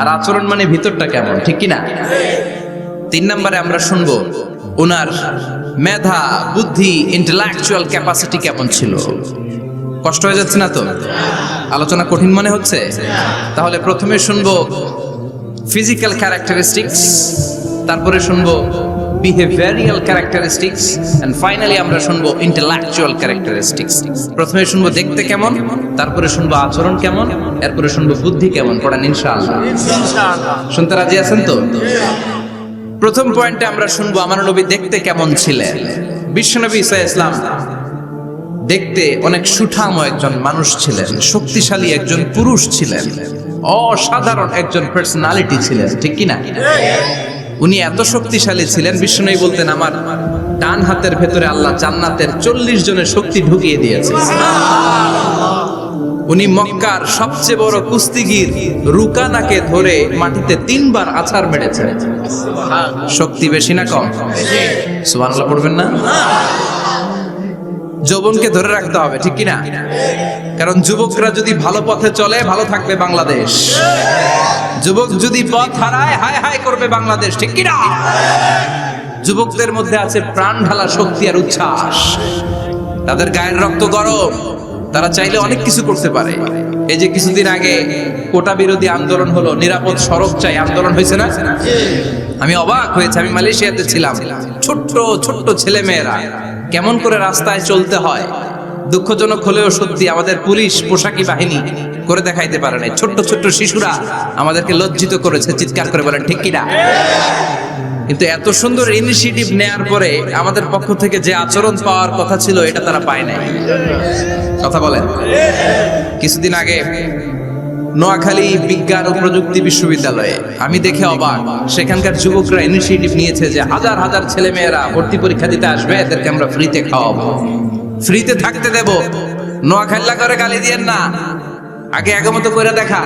আর আচরণ মানে ভিতরটা কেমন, ঠিক কি না? 3 নম্বরে আমরা শুনবো ওনার মেধা, বুদ্ধি, ইন্টেলেকচুয়াল ক্যাপাসিটি কেমন ছিল। কষ্ট হয়ে যাচ্ছে না তো? আলোচনা কঠিন মনে হচ্ছে? তাহলে প্রথমে শুনবো ফিজিক্যাল ক্যারেক্টারিস্টিক্স, তারপরে শুনবো বিহেভিয়ারিয়াল ক্যারেক্টারিস্টিক্স, এন্ড ফাইনালি আমরা শুনবো ইন্টেলেকচুয়াল ক্যারেক্টারিস্টিক্স। প্রথমে শুনবো দেখতে কেমন, তারপরে শুনবো আচরণ কেমন, এরপরে শুনবো বুদ্ধি কেমন। পড়েন ইনশাআল্লাহ। শুনতে রাজি আছেন তো? প্রথম পয়েন্টে আমরা শুনবো আমার নবী দেখতে কেমন ছিলেন। বিশ্বনবী ঈসা ইসলাম দেখতে অনেক সুঠাম একজন মানুষ ছিলেন, শক্তিশালী একজন পুরুষ ছিলেন, অসাধারণ একজন পার্সোনালিটি ছিলেন, ঠিক কি না? উনি এত শক্তিশালী ছিলেন, বিশ্বনবী বলতেন আমার ডান হাতের ভেতরে আল্লাহ জান্নাতের 40 জনের শক্তি ঢুকিয়ে দিয়েছে। উনি মক্কার সবচেয়ে বড় কুস্তিগির রুকানাকে ধরে মাটিতে 3 বার আছাড় মেরেছেন। শক্তি বেশি না কম? সুবহানাল্লাহ পড়বেন না? যৌবনকে ধরে রাখতে হবে, ঠিক কি না? কারণ যুবকরা যদি ভালো পথে চলে ভালো থাকবে বাংলাদেশ, যুবক যদি পথ হারায় হায় হায় করবে বাংলাদেশ, ঠিক কি না? যুবকদের মধ্যে আছে প্রাণ ঢালা শক্তি আর উচ্ছ্বাস, তাদের গায়ের রক্ত গরম, তারা চাইলে অনেক কিছু করতে পারে। এই যে কিছুদিন আগে কোটা বিরোধী আন্দোলন হলো, নিরাপদ সড়ক চাই আন্দোলন হয়েছে না? আমি অবাক হয়েছে, আমি মালয়েশিয়াতে ছিলাম, ছোট্ট ছোট্ট ছেলে মেয়েরা কেমন করে রাস্তায় চলতে হয় দুঃখজনক হলেও সত্যি, আমাদের পুলিশ পোশাকি বাহিনী করে দেখাইতে পারে নাই। ছোট্ট ছোট্ট শিশুরা আমাদেরকে লজ্জিত করেছে, চিৎকার করে বলেন ঠিক কিনা? কিন্তু এত সুন্দর ইনিশিয়েটিভ নেয়ার পরে আমাদের পক্ষ থেকে যে আচরণ পাওয়ার কথা ছিল এটা তারা পায় নাই। কথা বলেন। কিছুদিন আগে নোয়াখালী বিজ্ঞান ও প্রযুক্তি বিশ্ববিদ্যালয়ে আমি দেখে অবাক, সেখানকার যুবকরা ইনিশিয়েটিভ নিয়েছে যে হাজার হাজার ছেলে মেয়েরা ভর্তি পরীক্ষা দিতে আসবে, এদেরকে আমরা ফ্রিতে খাওয়াবো, ফ্রিতে থাকতে দেব। নোয়াখালী করে গালি দিয়েন না, আগে আগমত করে দেখা।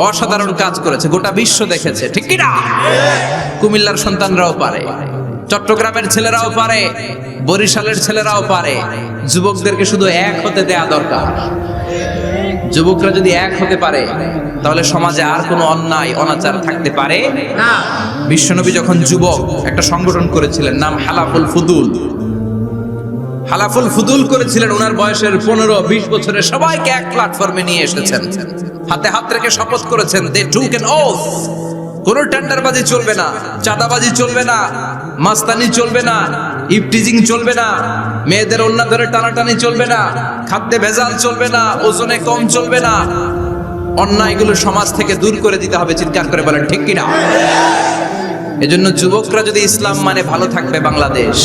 অসাধারণ কাজ করেছে, গোটা বিশ্ব দেখেছে, ঠিক কি না? কুমিল্লার সন্তানরাও পারে, চট্টগ্রামের ছেলেরাও পারে, বরিশালের ছেলেরাও পারে। যুবকদেরকে শুধু এক হতে দেয়া দরকার। যুবকরা যদি এক হতে পারে তাহলে সমাজে আর কোনো অন্যায় অনাচার থাকতে পারে না। বিশ্বনবী যখন যুবক একটা সংগঠন করেছিলেন, নাম হালাফুল ফুদুল। হালাফুল ফুদুল করেছিলেন, ওনার বয়সের 15-20 বছরের সবাইকে এক প্ল্যাটফর্মে নিয়ে এসেছেন, হাতে হাত রেখে শপথ করেছেন, দে টুক অ্যান ওথ, কোনো টেন্ডারবাজি চলবে না, চাঁদাবাজি চলবে না, মাস্তানি চলবে না, ইফটিজিং চলবে না, মেয়েদের ওন্না ধরে টানাটানি চলবে না, খাদ্যে ভেজাল চলবে না, ওজনে কম চলবে না। অন্যায়গুলো সমাজ থেকে দূর করে দিতে হবে। চিৎকার করে বলেন ঠিক কিনা? এজন্য যুবকরা যদি ইসলাম মানে ভালো থাকবে বাংলাদেশ,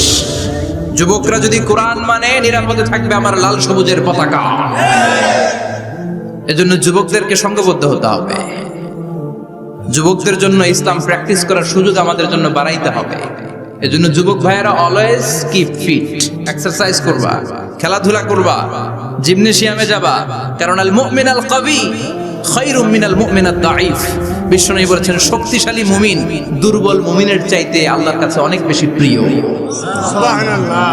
যুবকরা যদি কোরআন মানে নিরাপদে থাকবে আমার লাল সবুজের পতাকা। এজন্য যুবকদেরকে সংঘবদ্ধ হতে হবে। যুবকদের জন্য ইসলাম প্র্যাকটিস করার সুযোগ আমাদের জন্য বাড়াইতে হবে। এজন্য যুবক ভাইয়েরা অলওয়েজ কিপ ফিট, এক্সারসাইজ করবা, খেলাধুলা করবা, জিমনেশিয়ামে যাবা, কারণ আল মুমিন আল কবি খায়রুম মিনাল মুমিন আদ দাঈফ। বিশ্বনবী বলেছেন শক্তিশালী মুমিন দুর্বল মুমিনের চাইতে আল্লাহর কাছে অনেক বেশি প্রিয়। সুবহানাল্লাহ।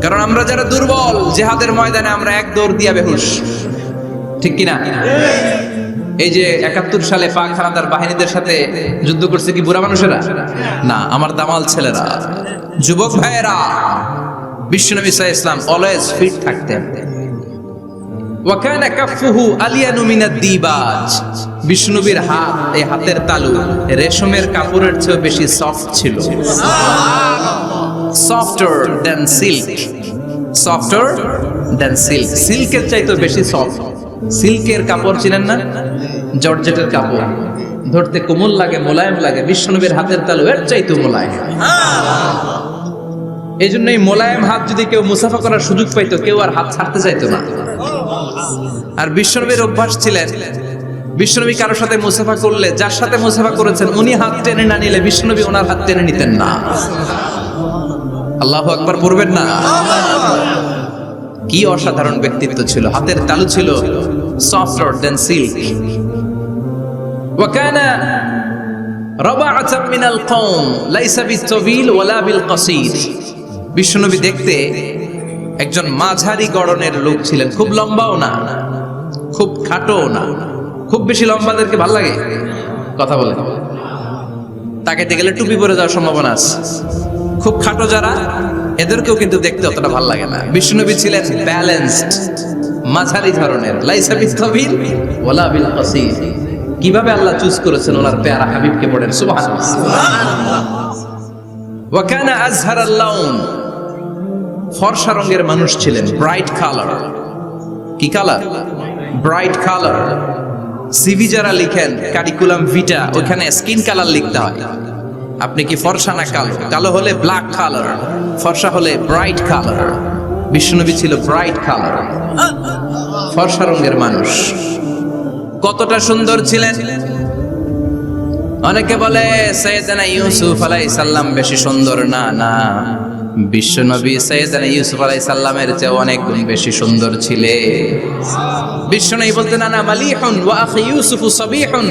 কারণ আমরা যারা দুর্বল, জিহাদের ময়দানে আমরা এক দৌড় দিয়া বেহুশ, ঠিক কিনা? এই যে 71 সালে পাক হানাদার বাহিনীদের সাথে যুদ্ধ করছে কি বুড়া মানুষেরা? না, আমার দামাল ছেলেরা, যুবক ভাইয়েরা। বিশ্বনবী সাল্লাল্লাহু আলাইহি ওয়াসাল্লাম অলওয়েজ ফিট থাকতেন। ওয়া কানা কাফফুহু আলিয়ানু মিনাদ দিবাজ। বিশ্বনবীর হাত, এই হাতের তালু রেশমের কাপড়ের চেয়ে বেশি সফট ছিল। Softer than silk, softer than silk, সিল্কের চাইতে বেশি সফট। সিল্কের কাপড় চিনেন না? জর্জেটের কাপড় ধরতে কোমল লাগে, মোলায়েম লাগে। বিশ্বনবীর হাতের তালু এর চাইতে মোলায়েম। এই জন্য এই মোলায়েম হাত যদি কেউ মুসাফা করার সুযোগ পাইতো, কেউ আর হাত ছাড়তে চাইতো না। আর বিশ্বনবীর অভ্যাস ছিলেন, বিশ্বনবী কারোর সাথে মুসাফা করলে, যার সাথে মুসাফা করেছেন উনি হাত টেনে না নিলে বিশ্বনবী ওনার হাত টেনে নিতেন না। আল্লাহু আকবার পড়বেন না? কি অসাধারণ ব্যক্তিত্ব ছিল, হাতের তালু ছিল softer than silk. وكان ربعة من القوم ليس بالطويل ولا بالقصير. বিশ্বনবী দেখতে একজন মাঝারি গড়নের লোক ছিলেন, খুব লম্বাও না, খুব খাটোও না। খুব বেশি লম্বাদেরকে ভালো লাগে কথা বলে, তাকাইতে গেলে টুপি পরে যাওয়ার সম্ভাবনা আছে। খুব খাটো যারা, এদেরকেও কিন্তু দেখতে অতটা ভালো লাগে না। বিশ্বনবী ছিলেন ব্যালেন্সড, মাঝারি ধরনের। লাইসা বিত-তাবিল ওয়ালা বিল কাসীর। কিভাবে আল্লাহ চুজ করেছেন ওনার পেয়ারা হাবিবকে, পড়েন সুবহানাল্লাহ। ওয়া কানা আযহারাল লাউন, ফর্সা রঙের মানুষ ছিলেন, ব্রাইট কালার। কি কালার? Bright colour. সিভি যারা লিখেন কারিকুলাম ভিটা, ওখানে স্কিন কালার লিখতে হয়। আপনি কি ফর্সা না কালো? কালো হলে ব্ল্যাক কালার, ফর্সা হলে ব্রাইট কালার। বিশ্বনবী ছিল ব্রাইট কালার, ফর্সা রঙের মানুষ। কতটা সুন্দর ছিলেন! অনেকে বলে সাইয়েদনা ইউসুফ আলাইহিস সালাম বেশি সুন্দর। না না, বিশ্বনবী সাইয়েদনা ইউসুফ আলাইহিস সালামের চেয়ে অনেক গুণ বেশি সুন্দর ছিলেন। বিশ্বনবী বলতেন আনা মালিহুন ওয়া আখি ইউসুফ সাবিহুন।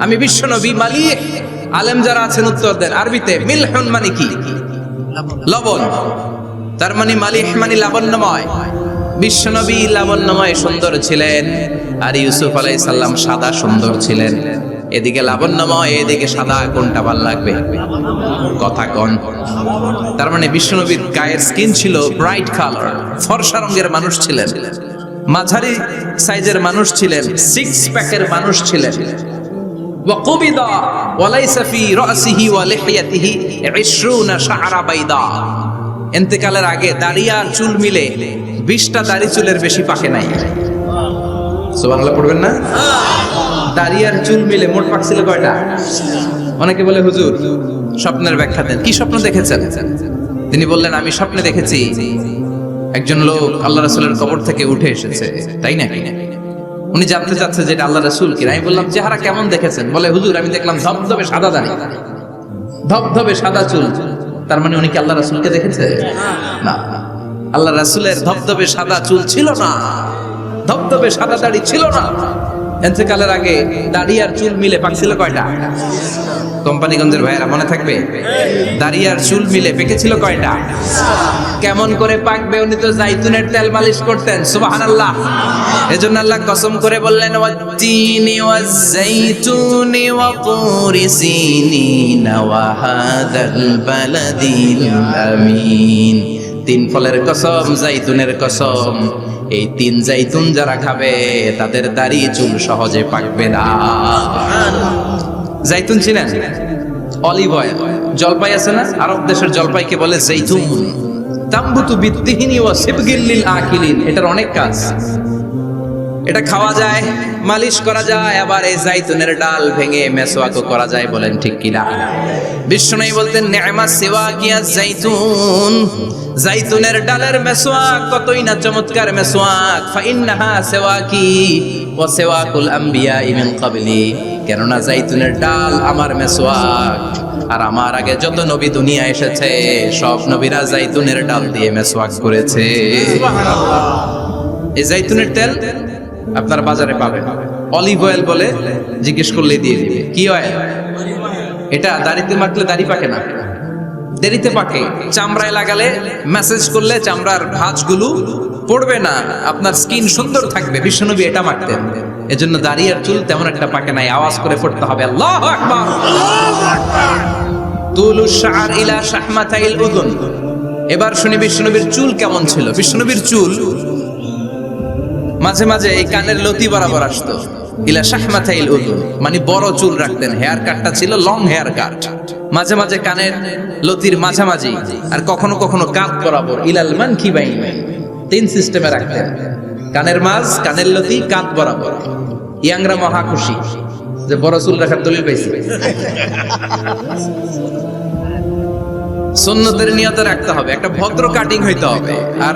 আমি বিশ্বনবী মালিহ। আলেম যারা আছেন উত্তর দেন আরবিতে। মিলহুন মানে কি? লবণ। তার মানে মালিহ মানে লাবণ্যময়। বিশ্বনবী লাবণ্যময় সুন্দর ছিলেন, আর ইউসুফ আলাইহিস সালাম সাদা সুন্দর ছিলেন। এদিকে লাবণ্যময়, এদিকে সাদা, কোনটা ভালো লাগবে? কথা কোন? তার মানে বিশ্বনবীর গায়ের স্কিন ছিল ব্রাইট কালার, ফর্সা রঙের মানুষ ছিলেন, মাঝারি সাইজের মানুষ ছিলেন, সিক্স প্যাকের মানুষ ছিলেন। ওয়াকুবিদা ওয়ালাইসা ফি রাসিহি ওয়া লিহিয়াতিহি 20 শা'রা বাইদা। ইন্তেকালের আগে দাড়ি আর চুল মিলে 20টা দাড়ি চুলের বেশি পাকে নাই। সুবহানাল্লাহ পড়বেন না? দাড়ি আর চুল মিলে মোট পাকছিল কয়টা? অনেকে বলে হুজুর স্বপ্নের ব্যাখ্যা দেন। কি স্বপ্ন দেখেছেন? তিনি বললেন আমি স্বপ্নে দেখেছি একজন লোক আল্লাহ রাসূলের কবর থেকে উঠে এসেছে। তাই নাকি? উনি জানতে চাচ্ছে যে এটা আল্লাহ রাসূল কিনা। আমি বললাম চেহারা কেমন দেখেছেন? বলে হুজুর আমি দেখলাম ধবধবে সাদা দাড়ি, ধবধবে সাদা চুল। তার মানে উনি কি আল্লাহ রাসূলকে দেখেছে? না, আল্লাহ রাসূলের ধবধবে সাদা চুল ছিল না, ধবধবে সাদা দাড়ি ছিল না। ইন্তেকালের আগে দাড়ি আর চুল মিলে পাকছিল কয়টা? কোম্পানিগঞ্জের ভাইয়েরা মনে থাকবে? দাড়ি আর চুল মিলে পেকেছিল কয়টা? কেমন করে পাকবে? উনি তো জাইতুনের তেল মালিশ করতেন। সুবহানাল্লাহ। এজন্য আল্লাহ কসম করে বললেন ওয়াত-তিনি ওয়াজ-জাইতুনি ওয়া তুরি সিনিন ওয়া হাদাল বালাদিল আমিন। তিন ফলের কসম, জাইতুনের কসম, এই তিন জাইতুন যারা খাবে তাদের দাড়ি চুল সহজে পাকবে না। জাইতুন চিনেন? Olive oil. জলপাই আছে না, আরব দেশের জলপাইকে বলে জাইতুন। তাম্বুতু বিত্তিহিনি ওয়া সিবগিল লিল আকিলিন। এটার অনেক কাজ। এটা খাওয়া যায়, মালিশ করা যায়, আবার এই জাইতুনের ডাল ভেঙে মেসওয়াকও করা যায়। বলেন ঠিক কিনা? বিশ্বনবী বলতেন নি'মা সিওয়াকিয়া জাইতুন, জাইতুনের ডালের মেসওয়াক কতই না চমৎকার মেসওয়াক। ফাইন্নাহা সিওয়াকি ওয়া সিওয়াকুল আমবিয়া মিন ক্বাবলি। কেননা জাইতুনের ডাল আমার মেসওয়াক, আর আমার আগে যত নবী দুনিয়া এসেছে সব নবীরা জাইতুনের ডাল দিয়ে মেসওয়াক করেছে। এই জাইতুনের তেল আপনার বাজারে পাবেন। অলিভ অয়েল বলে জিজ্ঞেস করলে দিয়ে দিবে। কি অয়েল? এটা দাড়িতে মাখলে দাড়ি পাকে না, দেরিতে পাকে। চামড়ায় লাগালে ম্যাসেজ করলে চামড়ার ভাঁজগুলো পড়বে না, আপনার স্কিন সুন্দর থাকবে। বিশ্বনবী এটা মাখতেন। এজন্য দাড়ি আর চুল তেমন একটা পাকে নাই। আওয়াজ করে পড়তে হবে আল্লাহু আকবার। তুলু শা'r ইলা শাহমাতাইল উযুন। এবার শুনি বিশ্বনবীর চুল কেমন ছিল। বিশ্বনবীর চুল মাঝে মাঝে এই কানের লতি বরাবর আসতো। ইলা শাহমাতাইল উযুন মানে বড় চুল রাখতেন। হেয়ার কাটটা ছিল লং হেয়ার কাট। মাঝে মাঝে কানের লতির মাঝামাঝি, আর কখনো কখনো কাঁধ বরাবর। ইলাল মানকিবাইন, তিন সিস্টেমে রাখতেন। কানের মাঝ, কানের লতি, কাঁধ বরাবর। ইয়াংরা মহা খুশি যে বড় চুল রাখার দলিল পাইছে। সুন্নতের নিয়তে রাখতে হবে, একটা ভদ্র কাটিং হইতে হবে। আর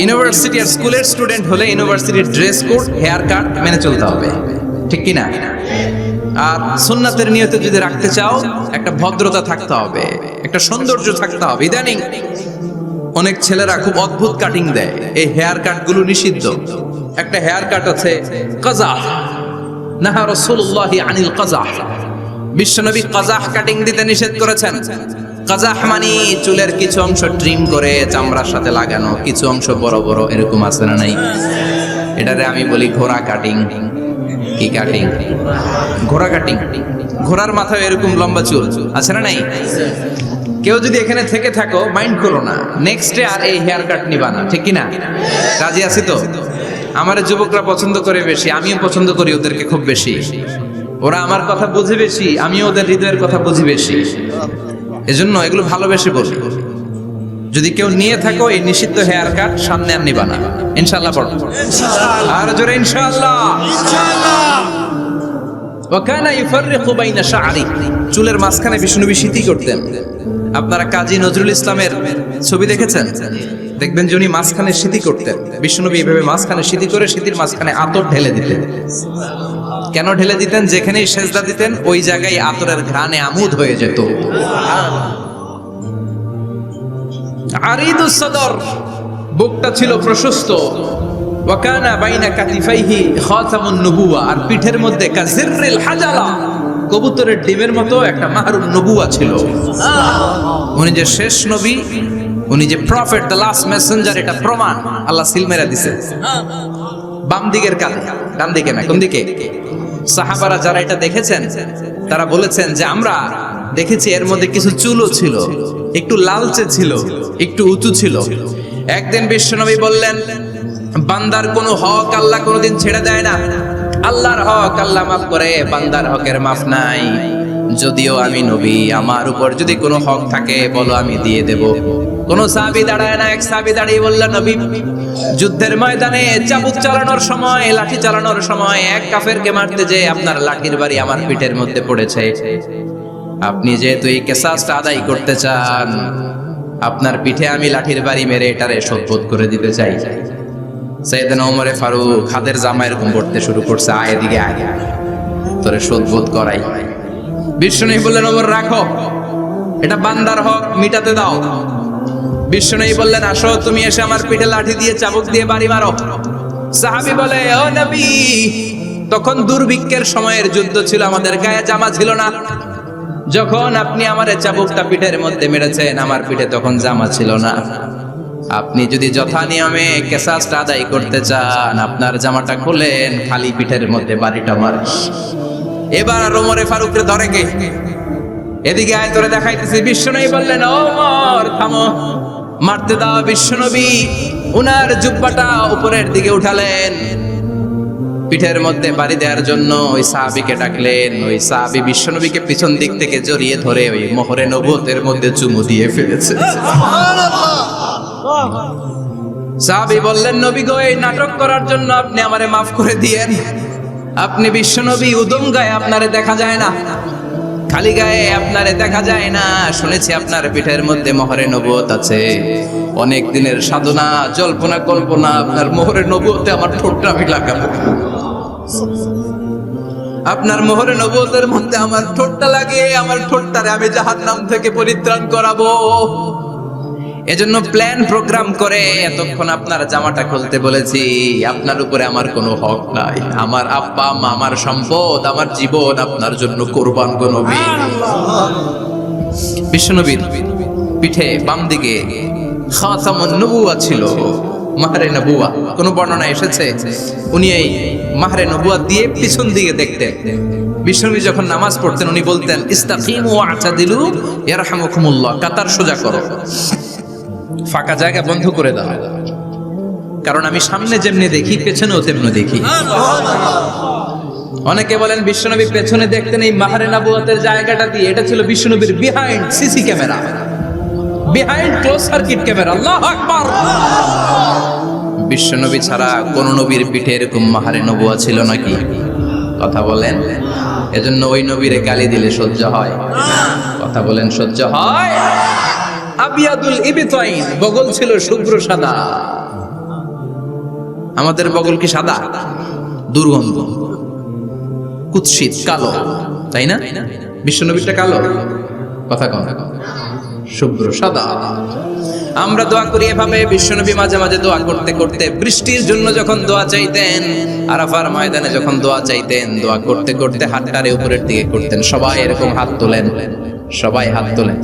ইউনিভার্সিটি আর স্কুলের স্টুডেন্ট হলে ইউনিভার্সিটির ড্রেস কোড, হেয়ার কাট মেনে চলতে হবে, ঠিক কি না? আর সুন্নাতের নিয়তে যদি রাখতে চাও একটা ভদ্রতা থাকতে হবে, একটা সৌন্দর্য থাকতে হবে। ইদানিং অনেক ছেলেরা খুব অদ্ভুত কাটিং দেয়। এই হেয়ার কাট গুলো নিষিদ্ধ। একটা হেয়ার কাট আছে কাযাহ, নাহা রাসূলুল্লাহি আনিল কাযাহ। বিশ্বনবী কাযাহ কাটিং দিতে নিষেধ করেছেন। কাযাহ মানে চুলের কিছু অংশ ট্রিম করে চামড়ার সাথে লাগানো, কিছু অংশ বড় বড়, এরকম আছে না নাই? এটারে আমি বলি ঘোড়া কাটিং। কি কাটিং? ঘোড়া কাটিং। ঘোড়ার মাথায় এরকম লম্বা চুল আছে না নাই? কেউ যদি এখানে থেকে থাকো মাইন্ড করো না, নেক্সট ডে আর এই হেয়ার কাট নিবা না, ঠিক কি না? রাজি আছি তো? আমার যুবকরা পছন্দ করে বেশি, আমিও পছন্দ করি ওদেরকে খুব বেশি। ওরা আমার কথা বুঝে বেশি, আমিও ওদের হৃদয়ের কথা বুঝি বেশি। এজন্য এগুলো ভালোবেসে বলি। যদি কেউ নিয়ে থাকো এই নিষিদ্ধ হেয়ার কাট, সামনে আর নিবা না। ইনশাআল্লাহ পড়ো। আর জোরে ইনশাআল্লাহ। ওয়া কানা ইফাররিকু বাইনা শা'রি। চুলের মাঝখানে বিষ্ণুনবী সিঁথি করতেন। আপনারা কাজী নজরুল ইসলামের ছবি দেখেছেন? দেখবেন যে উনি মাঝখানে সিঁথি করতেন। বিষ্ণুনবী এভাবে মাঝখানে সিঁথি করে সিঁথির মাঝখানে আতর ঢেলে দিতেন। কেন ঢেলে দিতেন? যেখানেই সেজদা দিতেন ওই জায়গায় আতরের ঘ্রাণে আমোদ হয়ে যেত। আরিদুস সদর, বুকটা ছিল প্রশস্ত। ওয়া কানা বাইনা কাতিফাইহি খাতামুন নবুওয়া, আর পিঠের মধ্যে কাজিররিল হাজালা, কবুতরের ডিমের মতো একটা মাহরুন নবুওয়া ছিল। উনি যে শেষ নবী, উনি যে প্রফেট, দ্য লাস্ট মেসেঞ্জার, এটা প্রমাণ। আল্লাহ সিল মেরা দিছে বাম দিকের কাঁধে, ডান দিকে না। কোন দিকে? সাহাবারা যারা এটা দেখেছেন তারা বলেছেন যে আমরা দেখেছি এর মধ্যে কিছু চুলও ছিল, একটু লালচে ছিল, একটু উঁচু ছিল। একদিন বিশ্বনবী বললেন, বান্দার কোনো হক আল্লাহ কোনোদিন ছেড়ে দেয় না। আল্লাহর হক আল্লাহ মাফ করে, বান্দার হকের মাফ নাই। যদিও আমি নবী, আমার উপর যদি কোনো হক থাকে বলো, আমি দিয়ে দেব। কোন সাহাবী দাঁড়ায় না। এক সাহাবী দাঁড়িয়ে বললেন, নবী যুদ্ধের ময়দানে চাবুক চালানোর সময়, লাঠি চালানোর সময় এক কাফেরকে মারতে যে আপনার লাঠির বাড়ি আমার পিঠের মধ্যে পড়েছে। আপনি যেহেতু এই কিসাসটা আদায় করতে চান, আপনার পিঠে আমি লাঠির বাড়ি মেরে এটারে শোধ করে দিতে চাই। সাইয়েদনা ওমরে ফারুক হাতের জামা এরকম পড়তে শুরু করছে, আয় এদিকে আয়, তোরে শোধবোধ করাই। বিশ্বনবী বললেন, ওমর রাখো, এটা বান্দার হক, মিটাতে দাও। বিশ্বনবী বললেন, আসো তুমি এসে আমার পিঠে লাঠি দিয়ে চাবুক দিয়ে বাড়ি মারো। সাহাবী বলে, ও নবী, তখন দুর্ভিক্ষের সময়ের যুদ্ধ ছিল, আমাদের গায়ে জামা ছিল না। যখন আপনি আমার চাবুকটা পিঠের মধ্যে মেরেছেন, আমার পিঠে তখন জামা ছিল না। আপনি যদি যথা নিয়মে কেসাসটা আদায় করতে চান, আপনার জামাটা খুলেন, খালি পিঠের মধ্যে বাড়িটা মার। এবার আর ওমরে ফারুককে ধরে কে? এদিকে আয়, তোরে দেখাইতেছি। বিশ্বনবী বললেন, ওমর থামো, মারতে দাও। বিশ্বনবী উনার জুব্বাটা উপরের দিকে উঠালেন, পিঠের মধ্যে বাড়ি দেওয়ার জন্য ওই সাহাবীকে ডাকলেন। ওই সাহাবী বিশ্বনবীকে পিছন দিক থেকে জড়িয়ে ধরে ওই মোহরে নবুয়তের মধ্যে চুমু দিয়ে ফেলেছে। সাহাবী বললেন, নবী গো, এই নাটক করার জন্য আপনি আমারে মাফ করে দিয়েন। আপনি বিশ্বনবী, উদম গায়ে আপনারে দেখা যায় না, খালি গায়ে আপনারে দেখা যায় না। শুনেছি আপনার পিঠের মধ্যে মোহরে নবুয়ত আছে, অনেক দিনের সাধনা জল্পনা কল্পনা, আপনার মোহরে নবুয়তে আমার ঠোঁটটা আমি লাগাবো। আপনার মোহরে নবুয়তের মধ্যে আমার ঠোঁটটা লাগিয়ে আমার ঠোঁটটারে আমি জাহান্নাম থেকে পরিত্রাণ করাবো। এজন্য প্ল্যান প্রোগ্রাম করে এতক্ষণ আপনার জামাটা খুলতে বলেছি। আপনার উপরে আমার কোনো হক নাই, আমার আব্বা আম্মা, আমার সম্পদ, আমার জীবন আপনার জন্য কোরবান গো নবী। বিশ্বনবীর পিঠে বাম দিকে খাতামুন নবুওয়া ছিল, মাহরে নবুওয়া। কোন বর্ণনা এসেছে উনি এই মাহরে নবুওয়া দিয়ে পিছন দিকে দেখতেন। বিশ্বনবী যখন নামাজ পড়তেন উনি বলতেন, ইস্তাকিমু ওয়া'তাদিলু ইয়ারহামুকুমুল্লাহ, কাতার সোজা করো, ফাঁকা জায়গা বন্ধ করে দাও, কারণ আমি সামনে যেমনি দেখি পেছনেও তেমনি দেখি। অনেকে বলেন বিশ্বনবী পেছনে দেখতেন এই মাহরে নবুয়তের জায়গাটা দিয়ে, এটা ছিল বিশ্বনবীর behind CC camera, behind close circuit camera. আল্লাহু আকবার। বিশ্বনবী ছাড়া কোন নবীর পিঠে এরকম মাহরে নবুয়া ছিল নাকি? কথা বলেন। এজন্য ওই নবীরে গালি দিলে সহ্য হয়? কথা বলেন, সহ্য হয়? আবিয়াদুল ইবতাইন, বগল ছিল শুভ্র সাদা। আমাদের বগল কি সাদা? দুর্গন্ধ, কুৎসিত, কালো, তাই না? বিশ্বনবীটা কালো? কথা কম, শুভ্র সাদা। আমরা দোয়া করি এভাবে। বিশ্বনবী মাঝে মাঝে দোয়া করতে করতে বৃষ্টির জন্য যখন দোয়া চাইতেন, আরাফার ময়দানে যখন দোয়া চাইতেন, দোয়া করতে করতে হাতটারে উপরের দিকে করতেন। সবাই এরকম হাত তোলেন, সবাই হাত তোলেন।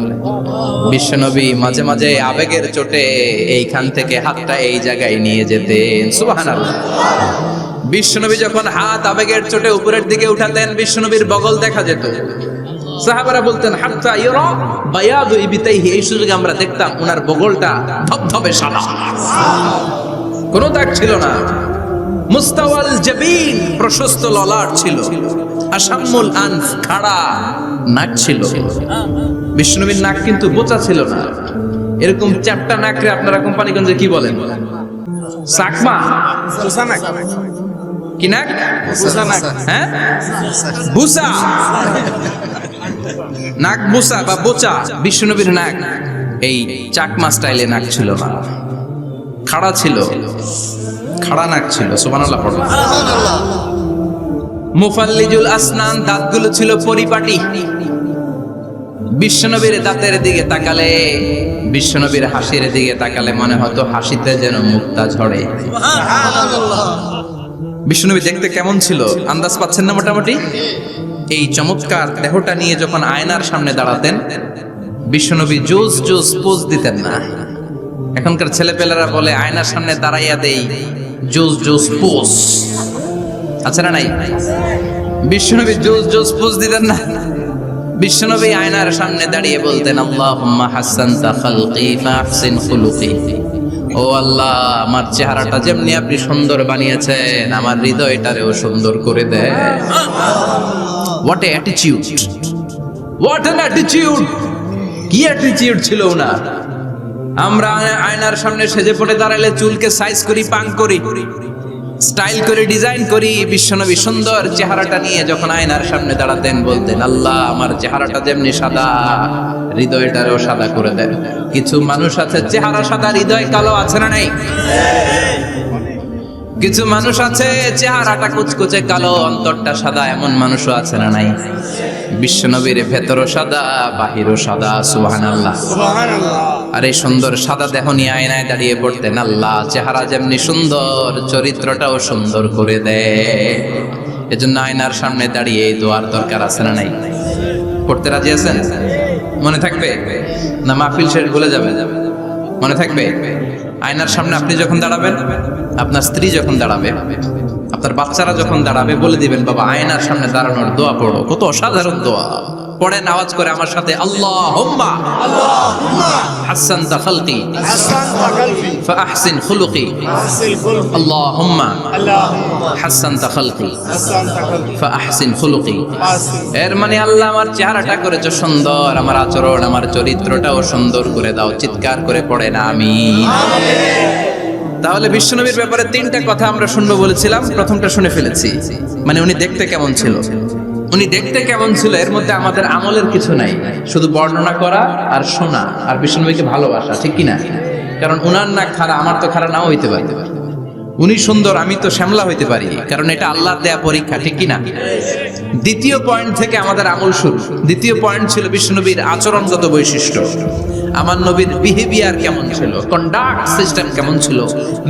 বিশ্বনবী মাঝে মাঝে আবেগের চোটে এইখান থেকে হাতটা এই জায়গায় নিয়ে যেতেন। সুবহানাল্লাহ। বিশ্বনবী যখন হাত আবেগের চোটে উপরের দিকে উঠাতেন, বিশ্বনবীর বগল দেখা যেত। সাহাবারা বলতেন, হাত্তা ইরা বায়াদু ইবতাইহি, এই সুযোগে আমরা দেখতাম ওনার বগলটা ধবধবে সাদা, কোনো দাগ ছিল না। মুস্তাওয়াল জাবিন, প্রশস্ত ললাট ছিল। আসাম্মুল আনফ, খাড়া নাক ছিল। বিশ্বনবীর নাক কিন্তু বোচা ছিল না, এরকম চারটা নাকরে আপনারা কোম্পানিগঞ্জে কি বলেন? চাকমা, কি নাক? হ্যাঁ, বুসা, নাক বুসা বা বোচা। বিশ্বনবীর নাক এই চাকমা স্টাইলে নাক ছিল না, খাড়া ছিল, খাড়া নাক ছিল। সুবহানাল্লাহ পড়ো। মুফাল্লিজুল আসনান, দাঁতগুলো ছিল পরিপাটি। বিশ্বনবীর দাঁতের দিকে তাকালে, বিশ্বনবীর হাসির দিকে তাকালে মনে হতো হাসিতে যেন মুক্তা ঝরে। বিশ্বনবী দেখতে কেমন ছিল আন্দাজ পাচ্ছেন না মোটামুটি? এই চমৎকার দেহটা নিয়ে যখন আয়নার সামনে দাঁড়াতেন, বিশ্বনবী জোস জোস পোজ দিতেন না। এখনকার ছেলেপেলেরা বলে আয়নার সামনে দাঁড়াইয়া দেই জোস জোস পোজ, আচ্ছা না নাই? বিশ্বনবী জোস জোস পোজ দিতেন না। বিশ্বনবী আয়নার সামনে দাঁড়িয়ে বলতেন, আল্লাহুম্মা হাসানতা খালকি ফাহসিন খুলুকি, ও আল্লাহ, আমার চেহারাটা যেমনি আপনি সুন্দর বানিয়েছেন, আমার হৃদয়টারেও সুন্দর করে দেন। What a attitude, what an attitude! কি অ্যাটিটিউড ছিল না! আমরা আয়নার সামনে সেজে পড়ে দাঁড়ালে চুলকে সাইজ করি, পাং করি, স্টাইল করে ডিজাইন করি। বিশ্বনবী সুন্দর চেহারাটা নিয়ে যখন আয়নার সামনে দাঁড়াতেন বলতেন, আল্লাহ, আমার চেহারাটা যেমনি সাদা, হৃদয়টারেও সাদা করে দেন। কিছু মানুষ আছে চেহারা সাদা, হৃদয় কালো, আছে না নাই? কিছু মানুষ আছে চেহারাটা কুচকুচে কালো, অন্তরটা সাদা, এমন মানুষও আছে না নাই? বিশ্বনবীর ভেতরও সাদা, বাহিরও সাদা। সুবহানাল্লাহ। আর এই সুন্দর সাদা দেহ নিয়ে আয়নায় দাঁড়িয়ে পড়তেন, আল্লাহ চেহারা যেমনি সুন্দর চরিত্রটাও সুন্দর করে দেয়। এজন্য আয়নার সামনে দাঁড়িয়ে এই দোয়ার দরকার আছে না নাই? পড়তে রাজি আছেন? মনে থাকবে না মাহফিল শেষ ভুলে যাবে? মনে থাকবে? আয়নার সামনে আপনি যখন দাঁড়াবেন, আপনার স্ত্রী যখন দাঁড়াবে, আপনার বাচ্চারা যখন দাঁড়াবে, বলে দিবেন বাবা আয়নার সামনে দাঁড়ানোর দোয়া পড়ো। কত অসাধারণ দোয়া! পড়েন আওয়াজ করে আমার সাথে, আল্লাহুম্মা হাসানতা খালকি ফাআহসিন খুলুকি, আল্লাহুম্মা হাসানতা খালকি ফাআহসিন খুলুকি। এর মানে আল্লাহ আমার চেহারাটা করেছো সুন্দর, আমার আচরণ, আমার চরিত্রটাও সুন্দর করে দাও। চিৎকার করে পড়েন আমিন। তাহলে বিশ্বনবীর ব্যাপারে তিনটা কথা আমরা শুনবো বলেছিলাম, প্রথমটা শুনে ফেলেছি। মানে উনি দেখতে কেমন ছিল, উনি দেখতে কেমন ছিল, এর মধ্যে আমাদের আমলের কিছু নাই, শুধু বর্ণনা করা আর শোনা আর বিশ্বনবীকে ভালোবাসা, ঠিক কিনা? কারণ উনার না খাড়া, আমার তো খাড়া নাও হইতে পারে। উনি সুন্দর, আমি তো শ্যামলা হইতে পারি, কারণ এটা আল্লাহর দেয়া পরীক্ষা, ঠিক কিনা? দ্বিতীয় পয়েন্ট থেকে আমাদের আমল শুরু। দ্বিতীয় পয়েন্ট ছিল বিশ্বনবীর আচরণগত বৈশিষ্ট্য। আমার নবীর বিহেভিয়ার কেমন ছিল, কন্ডাক্ট সিস্টেম কেমন ছিল,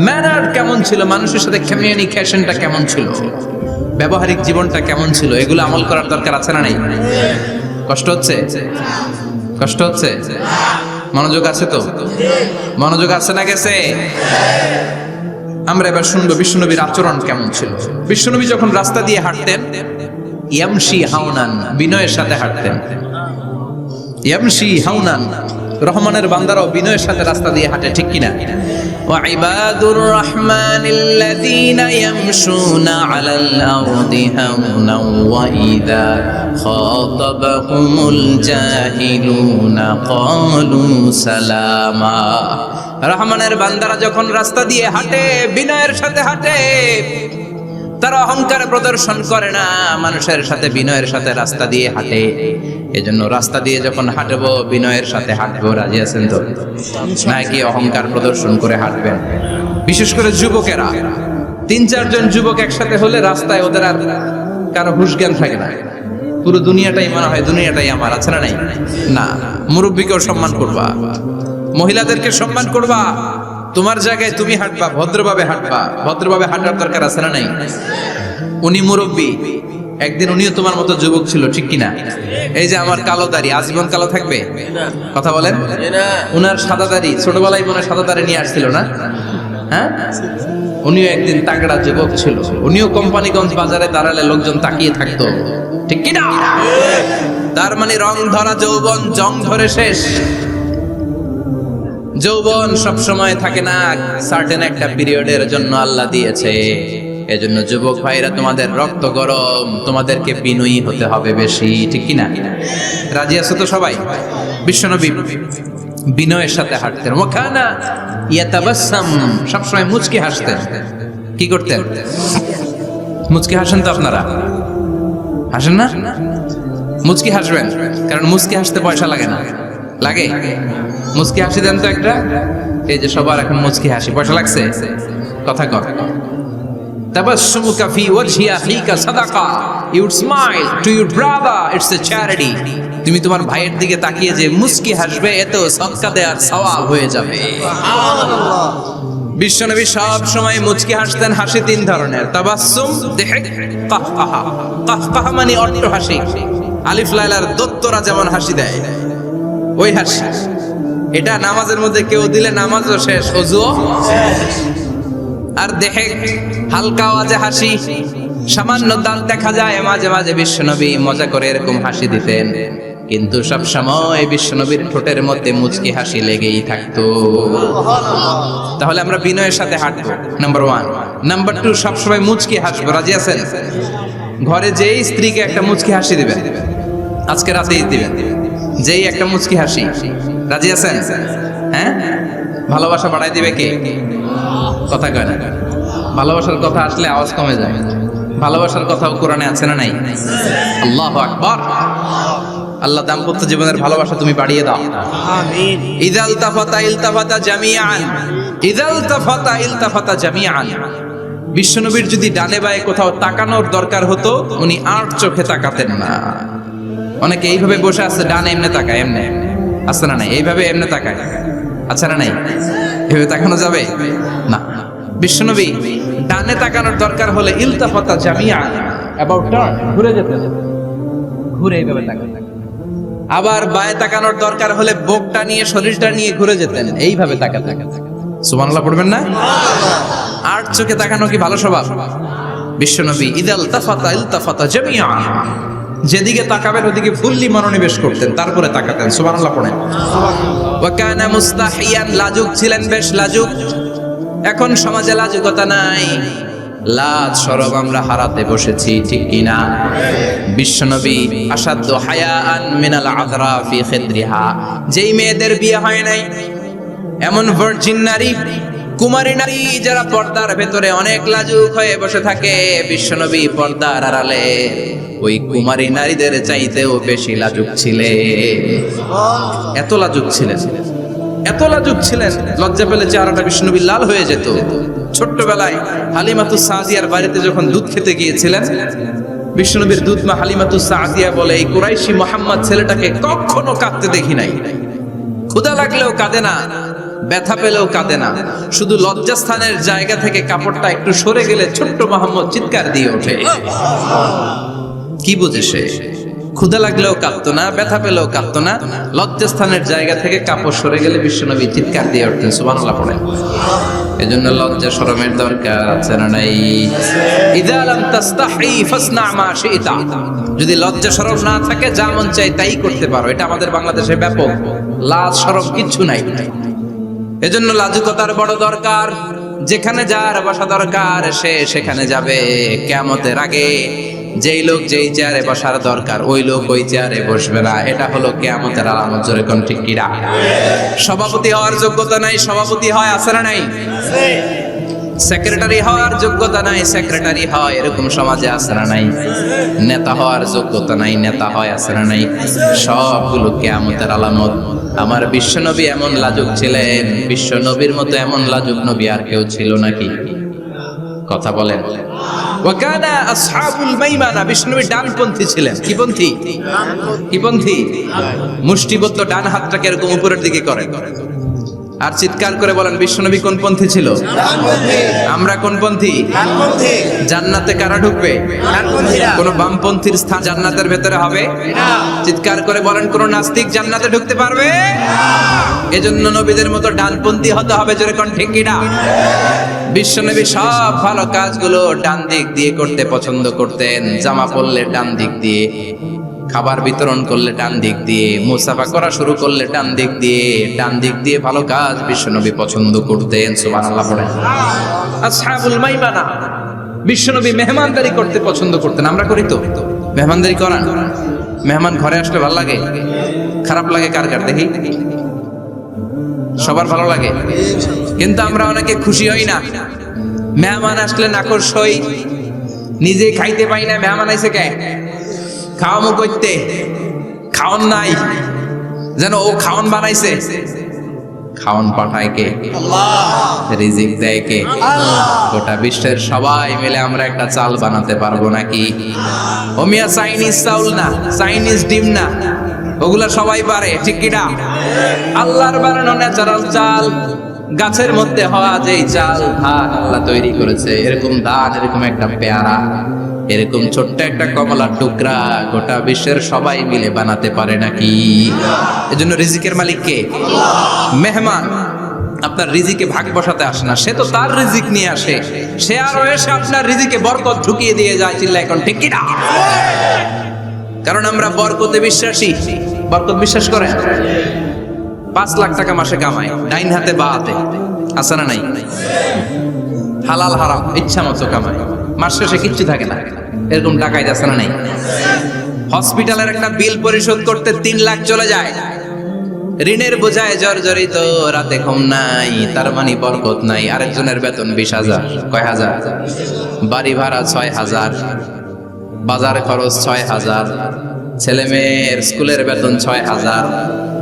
ম্যানার কেমন ছিল, মানুষের সাথে কমিউনিকেশনটা কেমন ছিল, ব্যবহারিক জীবনটা কেমন ছিল, এগুলো আমল করার দরকার আছে না নাই? কষ্ট হচ্ছে? কষ্ট হচ্ছে? মনোযোগ আছে তো? মনোযোগ আছে না গেছে? আমরা এবার শুনবো বিশ্বনবীর আচরণ কেমন ছিল। বিশ্বনবী যখন রাস্তা দিয়ে হাঁটতেন, ইয়ামশি হাওনান, বিনয়ের সাথে হাঁটতেন। ইয়ামশি হাওনান, রহমানের বান্দারাও বিনয়ের সাথে রাস্তা দিয়ে হাঁটে, ঠিক কিনা? ওয়া ইবাদুর রহমানিল্লাযীনা ইয়ামশুনা আলাল আরদি হাওনান ওয়া ইযা খাতাবাহুমুল জাহিলুনা ক্বালু সালামা। রহমানের বান্দারা যখন রাস্তা দিয়ে হাঁটে, বিনয়ের সাথে হাঁটে, তারা অহংকার প্রদর্শন করে না, মানুষের সাথে বিনয়ের সাথে রাস্তা দিয়ে হাঁটে। এজন্য রাস্তা দিয়ে যখন হাঁটবো, বিনয়ের সাথে হাঁটবো। রাজি আছেন তো? নাকি অহংকার প্রদর্শন করে হাঁটবেন? বিশেষ করে যুবকেরা, ৩-৪ জন যুবক একসাথে হলে রাস্তায় ওদের আর কারো হুঁশ জ্ঞান থাকে না, পুরো দুনিয়াটাই মনে হয় দুনিয়াটাই আমার, আছে না নাই? না, মুরব্বীকেও সম্মান করবা, মহিলাদেরকে সম্মান করবা, তোমার জায়গায় তুমি হাঁটবা, ভদ্রভাবে হাঁটবা। ভদ্রভাবে হাঁটার দরকার আছে না নাই? উনি মুরব্বী, একদিন উনিও তোমার মতো যুবক ছিল, ঠিক কিনা? এই যে আমার কালো দাড়ি, আজীবন কালো থাকবে? কথা বলেন। উনার সাদা দাড়ি, ছোটবেলায় মনে সাদা দাড়ি নিয়ে আসছিল না? হ্যাঁ, উনিও একদিন তাগড়া যুবক ছিল। উনিও কোম্পানিগঞ্জ বাজারে দাঁড়ালে লোকজন তাকিয়ে থাকতো, ঠিক কিনা? তার মানে রং ধরা যৌবন জং ধরে শেষ। যৌবন সব সময় থাকে না, সার্টেন একটা পিরিয়ডের জন্য আল্লাহ দিয়েছে। এজন্য যুবক ভাইরা, তোমাদের রক্ত গরম, তোমাদেরকে বিনয়ী হতে হবে বেশি, ঠিক কিনা? রাজি আছো তো সবাই? বিশ্বনবী বিনয়ের সাথে হাঁটতেন। ওয়াকানা ইয়াতাবাসসাম, সবসময় মুচকি হাসতেন। কি করতেন? মুচকি হাসেন তো আপনারা? হাসেন না? মুচকি হাসবেন, কারণ মুচকি হাসতে পয়সা লাগে না। লাগে? মুচকি হাসি দেন তো একটা। এই যে সবার এখন মুচকি হাসি, পয়সা লাগছে? কথা কর। তাবাসসুমুকা ফি ওয়াজহি আখিকা সাদাকা, you smile to your brother, it's a charity. তুমি তোমার ভাইয়ের দিকে তাকিয়ে যে মুচকি হাসবে, এতেও সদকা দেওয়ার সওয়াব হয়ে যাবে। সুবহানাল্লাহ। বিশ্বনবী সব সময় মুচকি হাসতেন। হাসি 3 ধরনের, তাবাসসুম, দিহক, কাহকাহা। কাহকাহা মানে অট্ট হাসি, আলিফ লাইলার দত্তরা যেমন হাসি দেয়, ওই হাসি। এটা নামাজের মধ্যে কেউ দিলে নামাজও শেষ, ওযুও শেষ। আর দেখে হালকা আওয়াজে হাসি, সামান্য দাঁত দেখা যায় মাঝে মাঝে। বিশ্বনবী মজা করে এরকম হাসি দিতেন, কিন্তু সব সময় বিশ্বনবীর ঠোঁটের মধ্যে মুচকি হাসি লেগেই থাকতো। তাহলে আমরা বিনয়ের সাথে হাঁটবো, নাম্বার 1। নাম্বার 2, সব সময় মুচকি হাসবো। রাজি আছেন? ঘরে যেই স্ত্রীকে একটা মুচকি হাসি দিবেন, আজকে রাতেই দিবেন, যেই একটা মুচকি হাসি। রাজি আছেন? হ্যাঁ, ভালোবাসা বাড়াই দিবে কে? কথা কয় না। ভালোবাসার কথা আসলে আওয়াজ কমে যায়। ভালোবাসার কথাও কোরআনে আছে না নাই? আল্লাহু আকবার। আল্লাহ দাম্পত্য জীবনের ভালোবাসা তুমি বাড়িয়ে দাও, আমিন। ইযাল তাফাতা ইলতাফাতা জামিআন, ইযাল তাফাতা ইলতাফাতা জামিআন। বিশ্বনবীর যদি ডানে বায়ে কোথাও তাকানোর দরকার হতো উনি আর চোখে তাকাতেন না। অনেকে এইভাবে বসে আছে, ডানে এমনি তাকায়, এমনি আছে না নাই, এইভাবে এমনি তাকায়, আচ্ছা না নাই, এভাবে তাকানো যাবে না। বিশ্বনবী ডানে তাকানোর দরকার হলে ইলতাফাতা জামিয়া, অ্যাবাউট টার্ন, ঘুরে যেতেন, ঘুরে এইভাবে তাকাতেন। আবার বায়ে তাকানোর দরকার হলে বুকটা নিয়ে, শরীরটা নিয়ে ঘুরে যেতেন, এইভাবে তাকাতেন। সুবহানাল্লাহ পড়বেন না? আর চোখে তাকানো কি ভালো স্বভাব? বিশ্বনবী ইদাল তাফাতা ইলতাফাতা জামিয়া, যেদিকে তাকাবেন ওদিকে ফুললি মনোনিবেশ করতেন, তারপরে তাকাতেন। সুবহানাল্লাহ পড়েন। ওয়া কানা মুস্তাহিয়ান, লাজুক ছিলেন, বেশ লাজুক। এখন সমাজে লাজুকতা নাই, লাজ শরম আমরা হারাতে বসেছি, ঠিক কিনা? বিশ্বনবী আসাদ্দু হায়াআন মিনাল আযরা ফি খিদরিহা, যেই মেয়েদের বিয়ে হয় নাই, এমন ভার্জিন নারী, কুমারী নারী যারা পর্দার ভেতরে অনেক লাজুক হয়ে বসে থাকে, বিশ্বনবী পর্দার আড়ালে ওই কুমারী নারীদের চাইতেও বেশি লাজুক ছিলেন। এত লাজুক ছিলেন, এত লাজুক ছিলেন, লজ্জা পেলে চেহারাটা বিশ্বনবী লাল হয়ে যেত। ছোট্টবেলায় হালিমাতুস সাদিয়ার বাড়িতে যখন দুধ খেতে গিয়েছিলেন, বিশ্বনবীর দুধ মা হালিমাতুস সাদিয়া বলে, এই কুরাইশি মুহাম্মদ ছেলেটাকে কখনো কাঁদতে দেখি নাই। ক্ষুধা লাগলেও কাঁদে না, ব্যথা পেলেও কাঁদে না, শুধু লজ্জাস্থানের জায়গা থেকে কাপড়টা একটু সরে গেলে ছোট্ট মোহাম্মদ চিৎকার দিয়ে ওঠে। কি বুঝে সে? ক্ষুধা লাগলেও কাঁদতো না, ব্যথা পেলেও কাঁদতো না, লজ্জাস্থানের জায়গা থেকে কাপড় সরে গেলে বিশ্বনবী চিৎকার দিয়ে উঠতেন। সুবহানাল্লাহ পড়েন। এজন্য লজ্জা শরমের দরকার আছে না নাই? ইযা লাম তাস্তাহি ফাসনা মা শি'তা, যদি লজ্জা শরম না থাকে যা মন চাই তাই করতে পারো। এটা আমাদের বাংলাদেশে ব্যাপক, লাজ শরম কিচ্ছু নাই। এজন্য লাজুকতার বড় দরকার। যেখানে যার বসা দরকার সে সেখানে যাবে। কিয়ামতের আগে যেই লোক যেই চেয়ারে বসার দরকার ওই লোক ওই চেয়ারে বসবে না। এটা হলো কিয়ামতের আলামত। জোরে কোন ঠিক কিনা? সভাপতি হওয়ার যোগ্যতা নাই, সভাপতি হয়, আছে না নাই? সেক্রেটারি হওয়ার যোগ্যতা নাই, সেক্রেটারি হয়, এরকম সমাজে আছে না নাই? নেতা হওয়ার যোগ্যতা নাই, নেতা হয়, আছে না নাই? সবগুলো কিয়ামতের আলামত। আমার বিশ্বনবী এমন লাজুক ছিলেন, বিশ্বনবীর মতো এমন লাজুক নবী আর কেউ ছিল নাকি? কথা বলেন। ওয়াকানা আসহাবুল মাইমানা, বিষ্ণুবী ডানপন্থী ছিলেন। কি পন্থী? কি পন্থী? মুষ্টিবদ্ধ ডান হাতটাকে এরকম উপরের দিকে করেন আর চিৎকার করে বলেন, বিশ্বনবী কোন পন্থী ছিল? আমরা কোন পন্থী? জান্নাতে কারা ঢুকবে? কোন বামপন্থীর স্থান জান্নাতের ভেতরে হবে? চিৎকার করে বলেন, কোন নাস্তিক জান্নাতে ঢুকতে পারবে? এজন্য নবীদের মতো ডানপন্থী হতে হবে। জোরে কোন ঠিক কিনা? বিশ্বনবী সব ভালো কাজগুলো ডান দিক দিয়ে করতে পছন্দ করতেন। জামা পরলে ডান দিক দিয়ে, খাবার বিতরণ করলে ডান দিক দিয়ে, মুসাফা করা শুরু করলে ডান দিক দিয়ে, ডান দিক দিয়ে ভালো কাজ বিশ্বনবী পছন্দ করতেন। সুবহানাল্লাহ পড়েন। আসহাবুল মাইমানা, বিশ্বনবী মেহমানদারি করতে পছন্দ করতেন। আমরা করি তো? মেহমানদারি করান? মেহমান ঘরে আসলে ভালো লাগে? খারাপ লাগে কার কার দেখি? সবার ভালো লাগে, কিন্তু আমরা অনেকে খুশি হই না। মেহমান আসলে নাকশ হই, নিজে খাইতে পাই না। মেহমান আইছে কে? খাওয়ামো করতে, খাওয়ান নাই, যেন ও খাওয়ান বানাইছে। খাওয়ান পাঠায় কে? রিজিক দেয় কে? গোটা বিশ্বের সবাই মিলে আমরা একটা চাল বানাতে পারবো নাকি? ও মিয়া চাইনিজ চাউল না, চাইনিজ ডিম না, ওগুলা সবাই পারে, ঠিক কিনা? আল্লাহর বানানো ন্যাচারাল চাল, গাছের মধ্যে হওয়া যেই চাল, ধান আল্লাহ তৈরি করেছে, এরকম ধান, এরকম একটা পেয়ারা, এরকম ছোট্ট একটা কমলার টুকরা গোটা বিশ্বের সবাই মিলে বানাতে পারে নাকি? এজন্য রিজিকের মালিক কে? মেহমান আপনার রিজিকে ভাগ বসাতে আসে না, সে তো তার রিজিক নিয়ে আসে। সে আরো এসে আপনার রিজিকে বরকত ঢুকিয়ে দিয়ে যায়। চিল্লা এখন ঠিক কিনা? কারণ আমরা বরকতে বিশ্বাসী। বরকত বিশ্বাস করেন? 5 লাখ টাকা মাসে কামায়, ডাইন হাতে বা হাতে, আছে না নাই? হালাল হারাম ইচ্ছা মতো কামায়, মাস শেষে কিচ্ছু থাকে না, এরকম টাকাই আছে না নাই? হসপিটালের একটা বিল পরিশোধ করতে 3 লাখ চলে যায়। ঋণের বোঝায় জর্জরিত, রাতে ঘুম নাই, তার মানে বরকত নাই। আরেকজনের বেতন 20,000, কয় হাজার? বাড়ি ভাড়া 6,000, বাজার খরচ 6,000, ছেলে মেয়ের স্কুলের বেতন 6,000,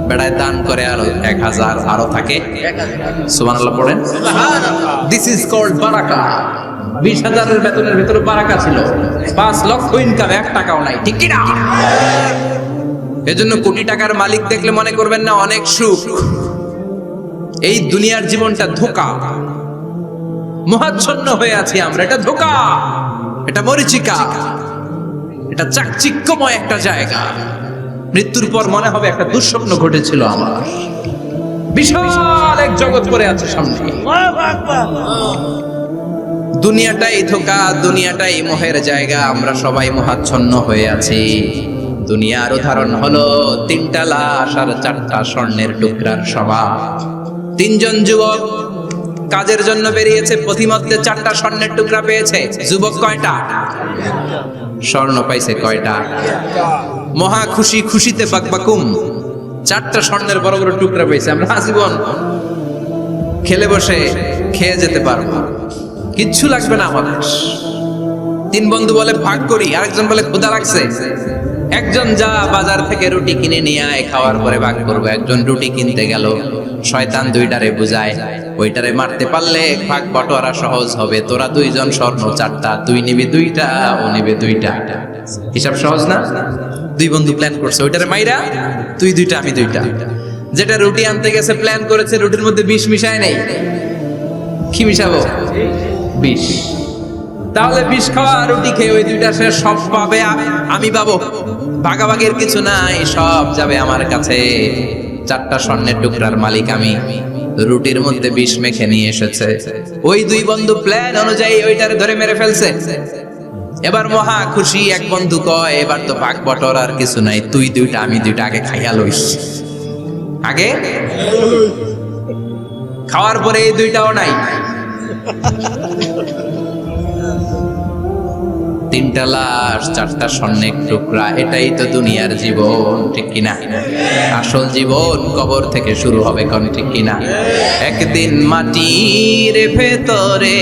বেড়ায় দান করে আরো 1,000, আরো থাকে। সুবহানাল্লাহ পড়েন। দিস ইজ কল্ড বারাকা। 20,000-এর বেতনের ভিতরে বারাকা ছিল, 5 লক্ষ ইনকাম, 1 টাকাও নাই, ঠিক কি না? এজন্য কোটি টাকার মালিক দেখলে মনে করবেন না অনেক সুখ। এই দুনিয়ার জীবনটা ধোঁকা, মহাচ্ছন্ন হয়ে আছি আমরা, এটা ধোঁকা, এটা মরিচিকা, এটা চাকচিক্যময় একটা জায়গা। মৃত্যুর পর মনে হবে একটা দুঃস্বপ্ন ঘটেছিল আমার, বিশাল এক জগৎ পড়ে আছে সামনে। দুনিয়াটাই ধোঁকা, দুনিয়াটাই মোহের জায়গা, আমরা সবাই মহাচ্ছন্ন হয়ে আছি। দুনিয়ার উদাহরণ হলো 3টা লাশ আর 4টা স্বর্ণের টুকরার সভা। 3 জন যুবক কাজের জন্য বেরিয়েছে, পথিমধ্যে 4টা স্বর্ণের টুকরা পেয়েছে। যুবক কয়টা? স্বর্ণ পাইছে কয়টা? মহা খুশি, খুশিতে বাকবাকুম, 4টা স্বর্ণের বড় বড় টুকরা পেয়েছে। আমরা আজীবন খেলে বসে খেয়ে যেতে পারবো, কিচ্ছু লাগবে না আমাদের। 3 বন্ধু বলে ভাগ করি, আরেকজন বলে ক্ষুধা লাগছে। একজন যা বাজার থেকে রুটি কিনে নিয়ে আয়, খাওয়ার পরে ভাগ করবো। একজন রুটি কিনতে গেল, শয়তান 2টারে বুঝায়, ওইটারে মারতে পারলে ভাগ বটোয়ারা সহজ হবে। তোরা 2 জন স্বর্ণ 4টা, তুই নিবি 2টা, ও নিবে 2টা। হিসাব সহজ না? 2 বন্ধু প্ল্যান করছে, ওইটারে মাইরা তুই 2টা, আমি 2টা। যেটা রুটি আনতে গেছে প্ল্যান করেছে, রুটির মধ্যে বিষ মিশায় নেই। কি মিশাবো? বিষ। তাহলে বিষ খাওয়া রুটি খেয়ে ওই 2টা সে সব পাবে, আমি পাবো। ভাগাভাগির কিছু নাই, সব যাবে আমার কাছে। 4টা স্বর্ণের টুকরার মালিক আমি। রুটির মধ্যে বিষ মেখে নিয়ে এসেছে। ওই 2 বন্ধু প্ল্যান অনুযায়ী ওইটারে ধরে মেরে ফেলছে। এবার মহা খুশি। এক বন্ধু কয়, এবার তো ভাগ বটর আর কিছু নাই, তুই 2টা, আমি 2টা, আগে খাইয়া লইস। আগে খাওয়ার পরে এই 2টাও নাই। 3টা লাশ, 4টা স্বর্ণের টুকরা, এটাই তো দুনিয়ার জীবন, ঠিক কিনা? আসল জীবন কবর থেকে শুরু হবে, কোন ঠিক কিনা? একদিন মাটির ভেতরে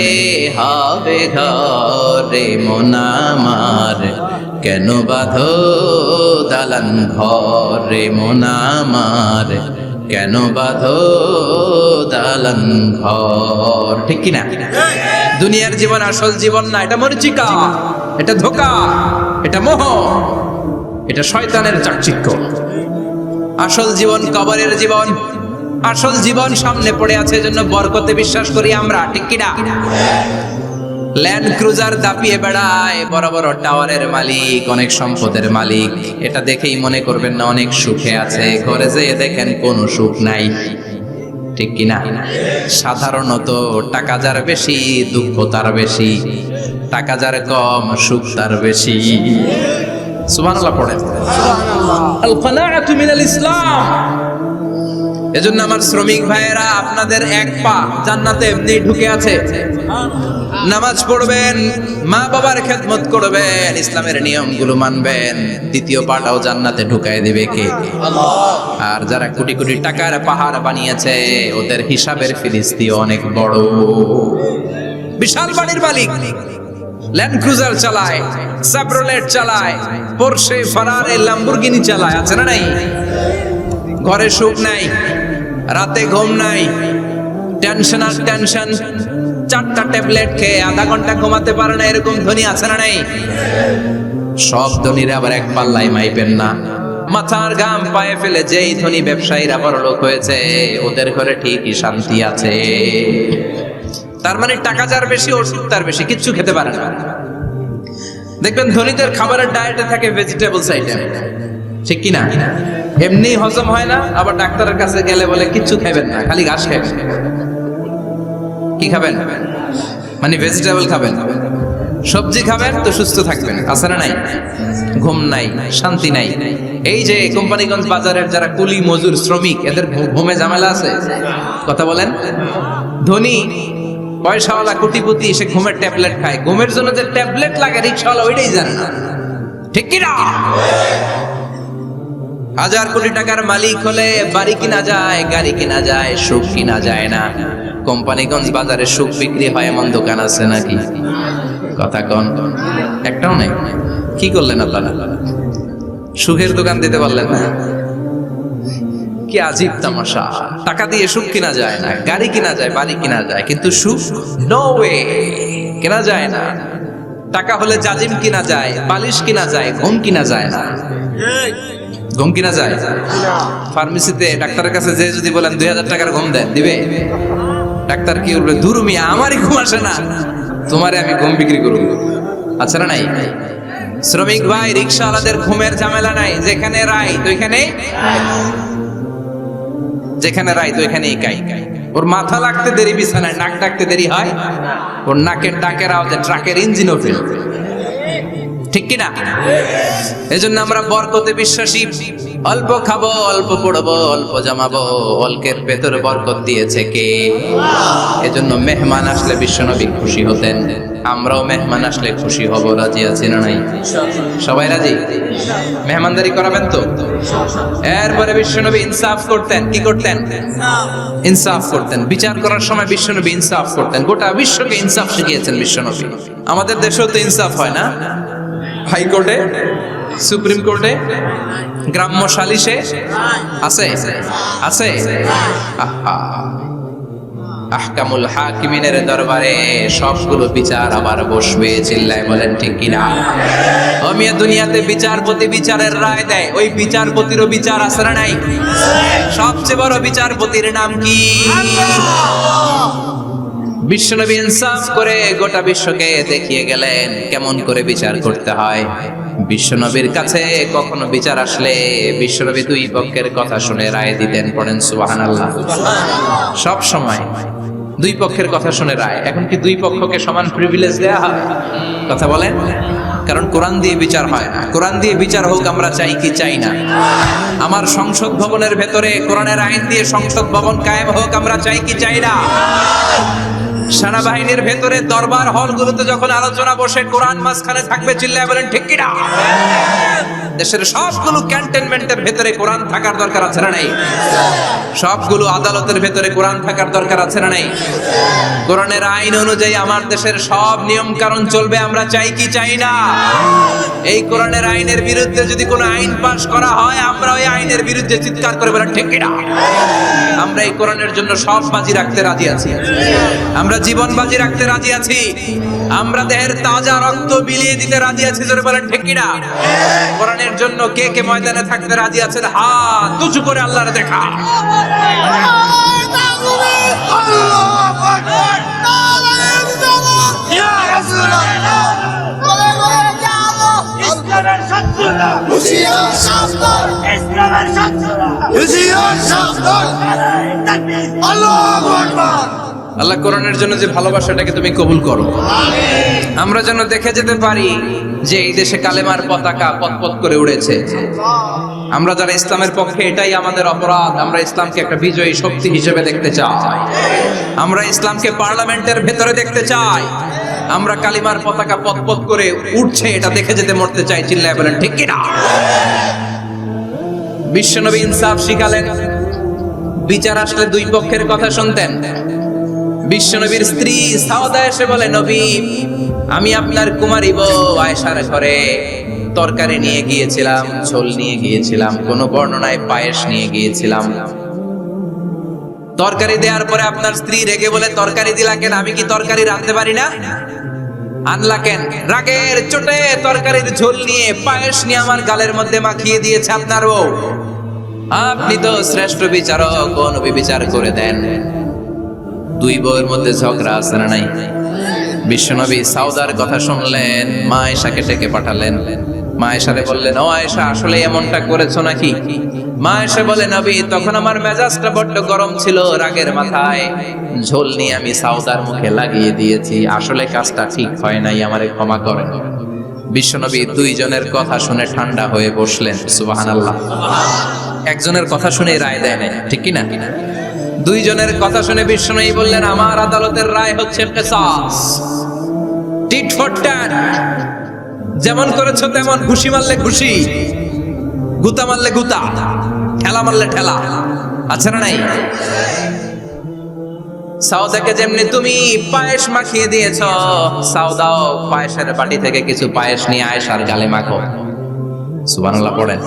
হবে ঘরে মন আমার, কেন বাঁধো দালান ঘরে মন আমার, কেন বাঁধো দালান ঘর, ঠিক কিনা? দুনিয়ার জীবন আসল জীবন না, এটা মরিচিকা, এটা ধোঁকা, এটা মোহ, এটা শয়তানের চাকচিক্য। আসল জীবন কবরের জীবন, আসল জীবন সামনে পড়ে আছে। এজন্য বরকতে বিশ্বাস করি আমরা, ঠিক কিনা? ল্যান্ড ক্রুজার দাপিয়ে বেড়ায়, বড় বড় টাওয়ারের মালিক, অনেক সম্পদের মালিক। এটা দেখেই মনে করবেন না অনেক সুখে আছে, ঘরে যেয়ে দেখেন কোনো সুখ নাই, ঠিক কিনা? সাধারণত টাকা যার বেশি, দুঃখ তার বেশি, টাকা যার কম, সুখ তার বেশি। সুবহানাল্লাহ পড়েন। আল কানাআতু মিনাল ইসলাম। এজন্য আমার শ্রমিক ভাইয়েরা, আপনাদের 1 পা জান্নাতে এমনি ঢুকে আছে। নামাজ পড়বেন, মা বাবার খেদমত করবেন, ইসলামের নিয়মগুলো মানবেন, 2য় পাটাও জান্নাতে ঢুকায় দিবে কে? আল্লাহ। আর যারা কোটি কোটি টাকার পাহাড় বানিয়েছে, ওদের হিসাবের ফিরিস্তি অনেক বড়। বিশাল বাড়ির মালিক, ল্যান্ড ক্রুজার চালায়, সাবরোলেট চালায়, পোরশে, ফারারে, ল্যাম্বরগিনি চালায়, আছে না নাই? ঘরে সুখ নাই, রাতে ঘুম নাই, টেনশন আর টেনশন। 4টা ট্যাবলেট খেয়ে আধা ঘন্টা ঘুমাতে পারে না, এরকম ধনী আছে না নাই? সব ধনীরা আবার এক পাল্লায় মাইপেন না। মাথার ঘাম পায়ে ফেলে যেই ধনী ব্যবসায়ীরা বড়লোক হয়েছে, ওদের ঘরে ঠিকই শান্তি আছে। তার মানে টাকা যার বেশি, ওষুধ তার বেশি, কিচ্ছু খেতে পারে না। দেখবেন ধনীদের খাবারের ডায়েটে থাকে ভেজিটেবলস আইটেম, ঠিক কিনা? এমনি হজম হয় না, আবার ডাক্তারের কাছে গেলে বলে কিচ্ছু খাবেন না, খালি ঘাস খাবেন। কি খাবেন? মানে ভেজিটেবল খাবেন, সবজি খাবেন তো সুস্থ থাকবেন, আছে না নাই? ঘুম নাই, শান্তি নাই। এই যে কোম্পানিগঞ্জ বাজারের যারা কুলি মজুর শ্রমিক, এদের ঘুমে ঝামেলা আছে? কথা বলেন। ধনী পয়সাওয়ালা কোটিপতি, সে ঘুমের ট্যাবলেট খায়। ঘুমের জন্য যে ট্যাবলেট লাগে রিক্সাওয়ালা ওইটাই জানে না, ঠিক কিনা? 1000 কোটি টাকার মালিক হলে বাড়ি কিনা যায়, গাড়ি কিনা যায়, সুখ কিনা যায় না। কোম্পানিগঞ্জ বাজারে সুখ বিক্রি হয় এমন দোকান আছে নাকি? কথা কন, একটাও নেই। কি করলেন আপনারা? সুখের দোকান দিতে পারলেন না? কি আজীব তামাশা! টাকা দিয়ে সুখ কিনা যায় না, গাড়ি কিনা যায়, বাড়ি কিনা যায়, কিন্তু সুখ নো ওয়ে। কেনা যায় না। টাকা হলে জাজিম কিনা যায়, বালিশ কিনা যায়, ঘুম কিনা যায় না। ঘুম কিনা যায়? ফার্মেসিতে ডাক্তারের কাছে যে যদি বলেন 2000 টাকার ঘুম দেন, দিবে? ডাক্তার কি বলবে? দূর মিয়া, আমারই ঘুম আসে না, তোমারে আমি ঘুম বিক্রি করব। আচ্ছা না নাই? শ্রমিক ভাই, রিকশাওয়ালাদের ঘুমের ঝামেলা নাই। যেখানে রাই তো ওইখানে, যেখানে রাই তো ওইখানেই কাই। ওর মাথা লাগতে দেরি বিছানায়, নাক ডাকতে দেরি হয়, ওর নাকের ডাকের আওয়াজে ট্রাকের ইঞ্জিনও ফেল। ঠিক কিনা? এজন্য আমরা বরকতে বিশ্বাসী। অল্প খাবো, অল্প পড়বো, অল্প জমাবো, অল্পের ভেতরে বরকত দিয়েছে কে? এজন্য মেহমান আসলে বিশ্বনবী খুশি হতেন, আমরাও মেহমান আসলে খুশি হব। রাজি আছি না নাই? সবাই রাজি? মেহমানদারি করাবেন তো? এরপরে বিশ্বনবী ইনসাফ করতেন। কি করতেন? ইনসাফ করতেন। বিচার করার সময় বিশ্বনবী ইনসাফ করতেন। গোটা বিশ্বকে ইনসাফ শিখিয়েছেন বিশ্বনবী। আমাদের দেশেও তো ইনসাফ হয় না? হাইকোর্টে, সুপ্রিম কোর্টে, গ্রাম্য সালিশে আছে, আছে। আহকামুল হাকিমিনের দরবারে সবগুলো বিচার আবার বসবে। চিল্লায় বলেন ঠিক কিনা? ও মিয়া, দুনিয়াতে বিচারপতি বিচারের রায় দেয়, ওই বিচারপতিরও বিচার আছে না নাই? সবচেয়ে বড় বিচারপতির নাম কি? বিশ্বনবী ইনসাফ করে গোটা বিশ্বকে দেখিয়ে গেলেন কেমন করে বিচার করতে হয়। বিশ্বনবীর কাছে কখনো বিচার আসলে বিশ্বনবী দুই পক্ষের কথা শুনে রায় দিতেন। পড়েন সুবহানাল্লাহ। সব সময় দুই পক্ষের কথা শুনে রায়। এখন কি দুই পক্ষকে সমান প্রিভিলেজ দেয়া হয়? কথা বলেন। কারণ কোরআন দিয়ে বিচার হয় না। কোরআন দিয়ে বিচার হোক আমরা চাই কি চাই না? আমার সংসদ ভবনের ভেতরে কোরআনের আইন দিয়ে সংসদ ভবন কায়েম হোক আমরা চাই কি চাই না? সেনাবাহিনীর ভেতরে দরবার হলগুলোতে যখন আলোচনা বসে কোরআন মাঝখানে থাকবে। চিল্লায় বলেন ঠিক কিনা? দেশের সবগুলো ক্যান্টনমেন্টের ভেতরে কোরআন থাকার দরকার আছে না নাই? সবগুলো আদালতের ভেতরে কোরআন থাকার দরকার আছে না নাই? কোরআনের আইন অনুযায়ী আমার দেশের সব নিয়ম কানুন চলবে আমরা চাই কি চাই না? এই কোরআনের আইনের বিরুদ্ধে যদি কোনো আইন পাশ করা হয় আমরা ওই আইনের বিরুদ্ধে চিৎকার করে বলেন ঠিক কিনা? আমরা এই কোরআনের জন্য সব বাজি রাখতে রাজি আছি। আমরা জীবন বাজি রাখতে রাজি আছি। আমরা দেহের তাজা রক্ত বিলিয়ে দিতে রাজি আছি। জোরে বলেন ঠিক কিনা? কোরআনের জন্য কে কে ময়দানে থাকতে রাজি আছেন? হাত উঁচু করে আল্লাহর দেখা। আল্লাহ কোরআনের জন্য যে ভালোবাসাটাকে তুমি কবুল করো। আমরা যেন দেখে যেতে পারি যে এই দেশে কালেমার পতাকা পতপত করে উড়েছে। আমরা যারা ইসলামের পক্ষে, এটাই আমাদের অপরাধ। আমরা ইসলামকে একটা বিজয়ী শক্তি হিসেবে দেখতে চাই। আমরা ইসলামকে পার্লামেন্টের ভেতরে দেখতে চাই। আমরা কালিমার পতাকা পতপত করে উঠছে এটা দেখে যেতে মরতে চাই। চিল্লায় বলেন ঠিক কিনা? বিশ্বনবী ইনসাফ শিখালেন। বিচার আসলে দুই পক্ষের কথা শুনতেন। বিশ্বনবীর স্ত্রী সাওদা এসে বলে, নবী, আমি আপনার কুমারী বউ আয়েশার ঘরে তরকারি নিয়ে গিয়েছিলাম, ঝোল নিয়ে গিয়েছিলাম, কোন বর্ণনায় পায়েস নিয়ে গিয়েছিলাম। তরকারি দেওয়ার পরে আপনার স্ত্রী রেগে বলে, তরকারি দিলা কেন? আমি কি তরকারি রাঁধতে পারি না? আনলা কেন? রাগের চোটে তরকারির ঝোল নিয়ে পায়েস নিয়ে আমার গালের মধ্যে মাখিয়ে দিয়েছে আপনার বউ। আপনি তো শ্রেষ্ঠ বিচারক, নবী বিচার করে দেন। দুই বউয়ের মধ্যে ঝগড়া আছে না নাই? বিশ্বনবী সাউদার কথা শুনলেন, মা আয়েশাকে ডেকে পাঠালেন। মা আয়েশারে বললেন, ও আয়েশা, আসলে এমনটা করেছো নাকি? মা আয়েশা বলে, নবী, তখন আমার মেজাজটা বড্ড গরম ছিল, রাগের মাথায় ঝোল নিয়ে আমি সাউদার মুখে লাগিয়ে দিয়েছি। আসলে কাজটা ঠিক হয় নাই, আমারে ক্ষমা করেন। বিশ্বনবী দুইজনের কথা শুনে ঠান্ডা হয়ে বসলেন। সুবহানাল্লাহ। একজনের কথা শুনে রায় দেয় নাই, ঠিক কি না? দুইজনের কথা শুনে বিশ্বনবী বললেন, আমার আদালতের রায় হচ্ছে কিসাস, টিট ফর ট্যাট। যেমন করেছো তেমন, ঘুষি মারলে ঘুষি, গুতা মারলে গুতা, ঠেলা মারলে ঠেলা। আছে না নাই? সাউদাকে যেমনি তুমি পায়েস মাখিয়ে দিয়েছ, সাউদাও পায়েসের বাটি থেকে কিছু পায়েস নিয়ে আয়েশার গালে মাখো। সুবহানাল্লাহ পড়েন।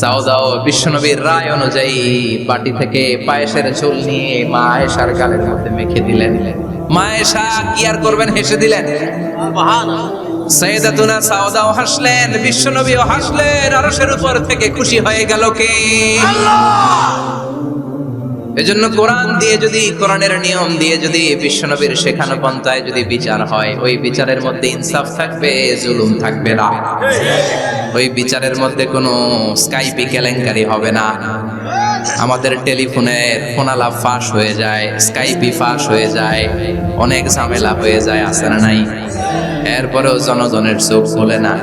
সাউদাও বিশ্বনবীর রায় অনুযায়ী বাটি থেকে পায়েসের ঝোল নিয়ে মা আয়েশার গালের মধ্যে মেখে দিলেন। মা আয়েশা কি আর করবেন, হেসে দিলেন। সাইয়েদাতুনা সাউদাও হাসলেন, বিশ্বনবীও হাসলেন। আরশের উপর থেকে খুশি হয়ে গেল কে? এজন্য কোরআন দিয়ে যদি, কোরআনের নিয়ম দিয়ে যদি, বিশ্বনবীর শেখানো পন্থায় যদি বিচার হয়, ওই বিচারের মধ্যে ইনসাফ থাকবে, জুলুম থাকবে না। ওই বিচারের মধ্যে কোনো স্কাইপি কেলেঙ্কারি হবে না। আমাদের টেলিফোনের ফোনালাপ ফাঁস হয়ে যায়, স্কাইপি ফাঁস হয়ে যায়, অনেক ঝামেলা হয়ে যায়, আছে না নাই? এরপরেও জনগণের চোখ খোলে না।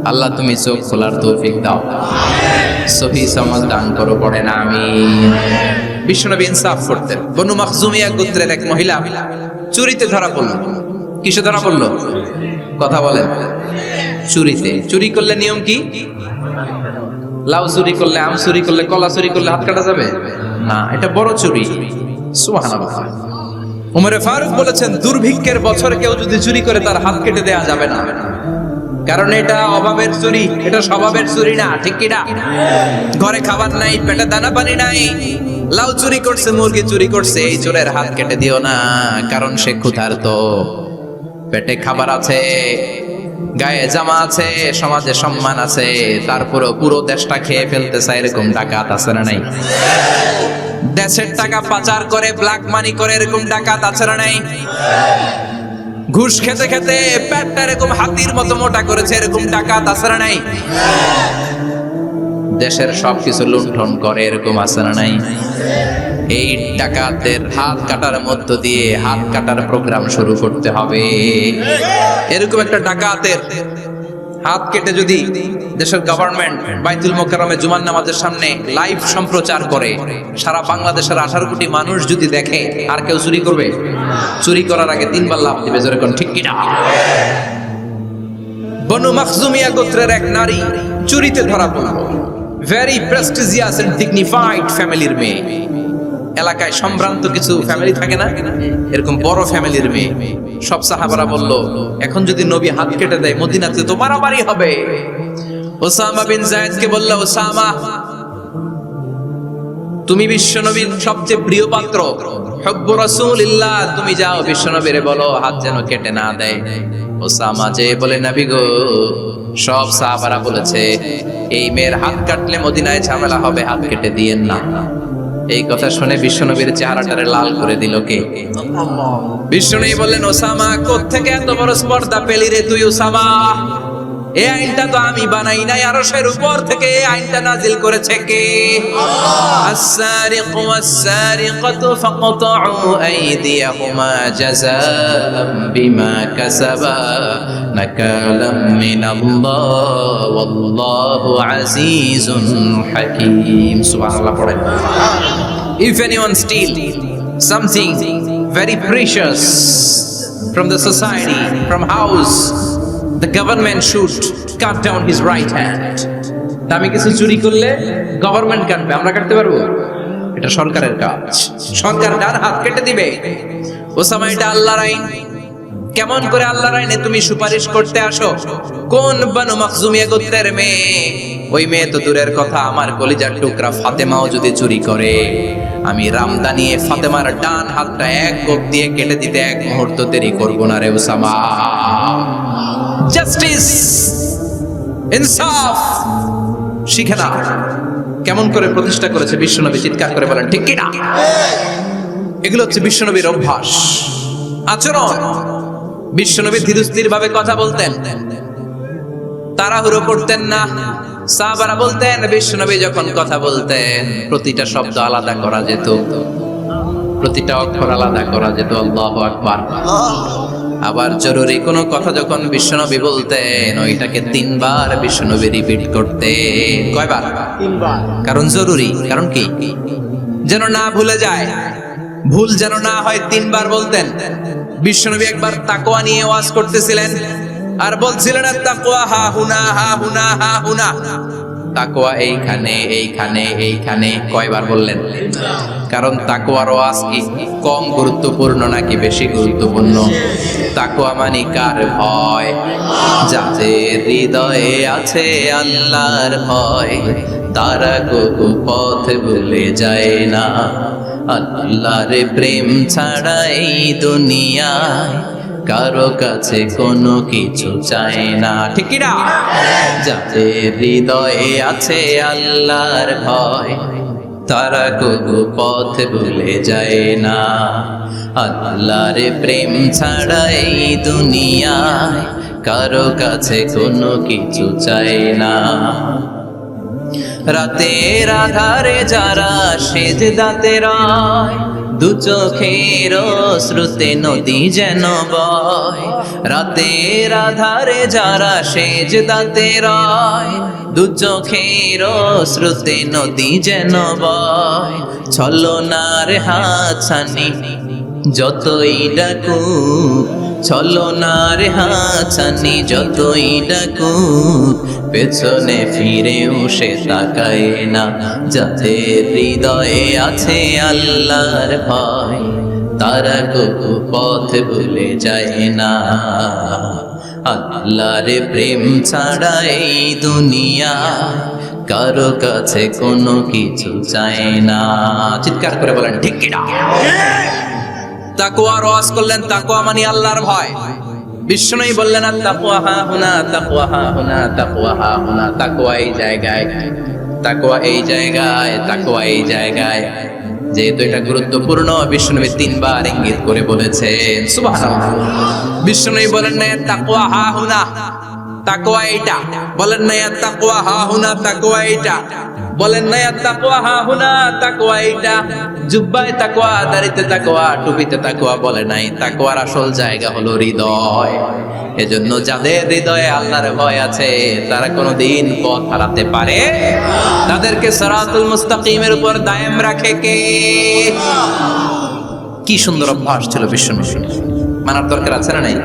আল্লাহ তুমি চোখ খোলার তৌফিক দাও, সহি সমাজ দান করো, পড়ে না আমি। বিশ্বনবী ইনসাফ করতেন। বনু মাখজুমিয়া গোত্রের এক মহিলা চুরিতে ধরা পড়ল। কিসে ধরা পড়ল? কথা বলেন। চুরিতে। চুরি করলে নিয়ম কি? লাউ চুরি করলে, আম চুরি করলে, কলা চুরি করলে হাত কাটা যাবে না, এটা বড় চুরি। সুবহানাল্লাহ। ওমর ফারুক বলেছেন, দুর্ভিক্ষের বছর কেউ যদি চুরি করে তার হাত কেটে দেয়া যাবে না, কারণ এটা অভাবের চুরি, এটা স্বভাবের চুরি না। ঠিক কি না? ঘরে খাবার নাই, পেটে দানা পানি নাই, লাউ চুরি করছে, মুরগি চুরি করছে, এই চোরের হাত কেটে দিও না, কারণ সে ক্ষুধার্ত। পেটে খাবার আছে, গায়ে জামা আছে, সমাজে সম্মান আছে, তারপরেও পুরো দেশটা খেয়ে ফেলতে চায়, এরকম ডাকাত আছে না নাই? দেশের টাকা পাচার করে, ব্ল্যাক মানি করে, এরকম ডাকাত আছে না নাই? ঘুষ খেতে খেতে পেটটা এরকম হাতির মতো মোটা করেছে, এরকম ডাকাত আছে না নাই? দেশের সবকিছু লুণ্ঠন করে, এরকম আছে না নাই? এই ডাকাতদের হাত কাটার মধ্য দিয়ে হাত কাটার প্রোগ্রাম শুরু করতে হবে। এরকম একটা ডাকাতের হাত কেটে যদি দেশের গভর্নমেন্ট বাইতুল মোকাররমে জুমার নামাজের সামনে লাইভ সম্প্রচার করে, সারা বাংলাদেশের 18 কোটি মানুষ যদি দেখে, আর কেউ চুরি করবে? চুরি করার আগে 3 বার লাফ দিবে, জোরে কোন ঠিক কিনা? বনু মাখজুমিয়া গোত্রের এক নারী চুরিতে ধরা পড়ল। ভেরি প্রেস্টিজিয়াস এন্ড ডিগনিফাইড ফ্যামিলির মেয়ে। এলাকায় সম্ভ্রান্ত কিছু ফ্যামিলি থাকে না, এরকম বড় ফ্যামিলির মেয়ে। সব সাহাবারা বলল, এখন যদি নবী হাত কেটে দেয় মদিনাতে তো মারামারি হবে। ওসামা বিন যায়েদকে বলল, ওসামা তুমি বিশ্বনবীর সবচেয়ে প্রিয় পাত্র, হুব্বু রাসূলিল্লাহ, তুমি যাও বিশ্বনবীরে বলো হাত যেন কেটে না দেয়। ওসামা যে বলে, নবী গো, সব সাহাবারা বলেছে এই মেয়ের হাত কাটলে মদিনায় ঝামেলা হবে, হাত কেটে দিয়েন না। এই কথা শুনে বিশ্বনবীর চেহারাটারে লাল করে দিল কে? বিশ্বনবী বললেন, ওসামা কোত্থেকে এত বড় স্পর্ধা পেলি রে তুই ওসামা? এই আইনটা তো আমি বানাই নাই, আরশের উপর থেকে এই আইনটা নাজিল করেছে কে? আস-সারিকু ওয়াস-সারিকাতু ফাকতাউ আইদিয়াহুমা জাযাআম বিমা কাসাবা নাকালাম মিনাল্লাহ ওয়াল্লাহু আজিজুন হাকীম। সুবহানাল্লাহ পড়েন। If anyone steal something very precious from the society, from house, the government should cut down his right hand. দামি কিছু চুরি করলে গভর্নমেন্ট কাটবে, আমরা কাটতে পারবো? এটা সরকারের কাজ, সরকার ডান হাত কেটে দিবে। ওসামা, এটা আল্লাহর আইন। কেমন করে আল্লাহর আইনে তুমি সুপারিশ করতে আসো? কোন বনু মাখজুমিয়া গোত্রের মেয়ে? ওই মেয়ে তো দূরের কথা, আমার কলিজার টুকরা ফাতেমাও যদি চুরি করে, আমি রামদানিয়ে ফাতেমার ডান হাতটা এক কোপ দিয়ে কেটে দিতে এক মুহূর্ত দেরি করব না রে ওসামা। জাস্টিস, ইনসাফ শিখে না। কেমন করে প্রতিষ্ঠা করেছে বিশ্বনবী, চিৎকার করে বলেন ঠিক কি না? এগুলো হচ্ছে বিশ্বনবীর অভ্যাস, আচরণ। বিশ্বনবী ধীরস্থির ভাবে কথা বলতেন, তাড়াহুড়ো করতেন না। সাহাবারা বলতেন, বিশ্বনবী যখন কথা বলতেন প্রতিটা শব্দ আলাদা করা যেত, প্রতিটা অক্ষর আলাদা করা যেত। আল্লাহু আকবার। আবার জরুরি কোনো কথা যখন বিশ্বনবী বলতেন, ওইটাকে 3 বার বিশ্বনবী রিপিট করতেন। কয়বার? 3 বার। কারণ জরুরি। কারণ কি? যেন না ভুলে যায়, ভুল যেন না হয়, 3 বার বলতেন। বিশ্বনবী একবার তাকওয়া নিয়ে ওয়াজ করতেছিলেন, আর বলছিলেন, তাকওয়া হা হুনা হা হুনা হা হুনা। তাকওয়া এইখানে এইখানে এইখানে। কয়বার বললেন? কারণ তাকওয়ার ওয়াজ কি কম গুরুত্বপূর্ণ নাকি বেশি গুরুত্বপূর্ণ? তাকওয়া মানে কার ভয়? যাদের হৃদয়ে আছে আল্লাহর ভয়, তারা কবু পথ ভুলে যায় না। আল্লাহর প্রেম ছাড়া এই দুনিয়ায় কারো কাছে কোনো কিছু চায় না, ঠিক কি না? যাদের হৃদয়ে আছে আল্লাহর ভয়, তারা কবু পথ ভুলে যায় না। আল্লাহর প্রেম ছাড়া এই দুনিয়ায় কারো কাছে কোনো কিছু চায় না। রাতের আধারে যারা সেজদাতে রয়, দু চোখের শ্রুতে নদী যেন বয়। রাতের আধারে যারা সেজদাতে রয়, দু চোখের শ্রুতে নদী যেন বয়। ছলনার হাতছানি যতই ডাকুক, ছলনার হাতছানি যতই ডাকুক, পেছনে ফিরেও সে তাকায় না। যাদের হৃদয়ে আছে আল্লাহর ভয়, তারা কবু পথ ভুলে যায় না। আল্লাহর প্রেম ছাড়া এই দুনিয়া কারো কাছে কোনো কিছু চায় না। চিৎকার করে বলেন ঠিক কি না? তাকওয়ার ওয়াজ করলেন, তাকওয়া মানে আল্লাহর ভয়। বিষ্ণুই বললেন তাকওয়া হা হুনা, তাকওয়া হা হুনা, তাকওয়া হা হুনা। তাকওয়া এই জায়গায়, তাকওয়া এই জায়গায়, তাকওয়া এই জায়গায়। যেহেতু এটা গুরুত্বপূর্ণ, বিষ্ণুনবী 3 বার ইঙ্গিত করে বলেছেন। সুবহানাল্লাহ। বিষ্ণুই বলেন না তাকওয়া হা হুনা, তাকওয়া এইটা। বলেন না তাকওয়া হা হুনা, তাকওয়া এইটা। বলেন না তাকওয়া হা হুনা, তাকওয়া এইটা। জুব্বায় তাকওয়া, দাড়িতে তাকওয়া, টুপিতে তাকওয়া বলে নাই। তাকওয়ার আসল জায়গা হলো হৃদয়। এজন্য যাদের হৃদয়ে আল্লাহর ভয় আছে, তারা কোনোদিন পথ হারাতে পারে। তাদেরকে সিরাতুল মুস্তাকিমের উপর দায়েম রাখে কে? কি সুন্দর অভ্যাস ছিল বিষ্ণুনবীর, মানার দরকার আছে না নাই?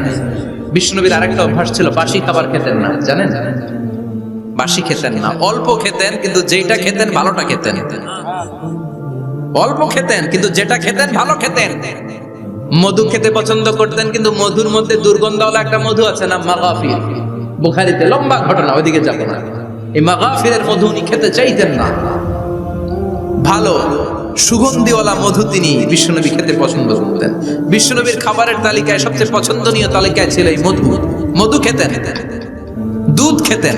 বিষ্ণুনবীর আরেকটা অভ্যাস ছিল, বাসি খাবার খেতেন না, জানেন? বাসি খেতেন না, অল্প খেতেন, কিন্তু যেটা খেতেন ভালোটা খেতেন। অল্প খেতেন কিন্তু যেটা খেতেন ভালো খেতেন। মধু খেতে পছন্দ করতেন, কিন্তু মধুর মধ্যে দুর্গন্ধওয়ালা একটা মধু আছে না, মাগাফির। বুখারীতে লম্বা ঘটনা, ওইদিকে যাব না। এই মাগাফিরের মধু উনি খেতে চাইতেন না। ভালো সুগন্ধিওয়ালা মধু তিনি বিশ্বনবী খেতে পছন্দ করতেন। বিশ্বনবীর খাবারের তালিকায় সবচেয়ে পছন্দনীয় তালিকায় ছিল এই মধু। মধু খেতেন, দুধ খেতেন,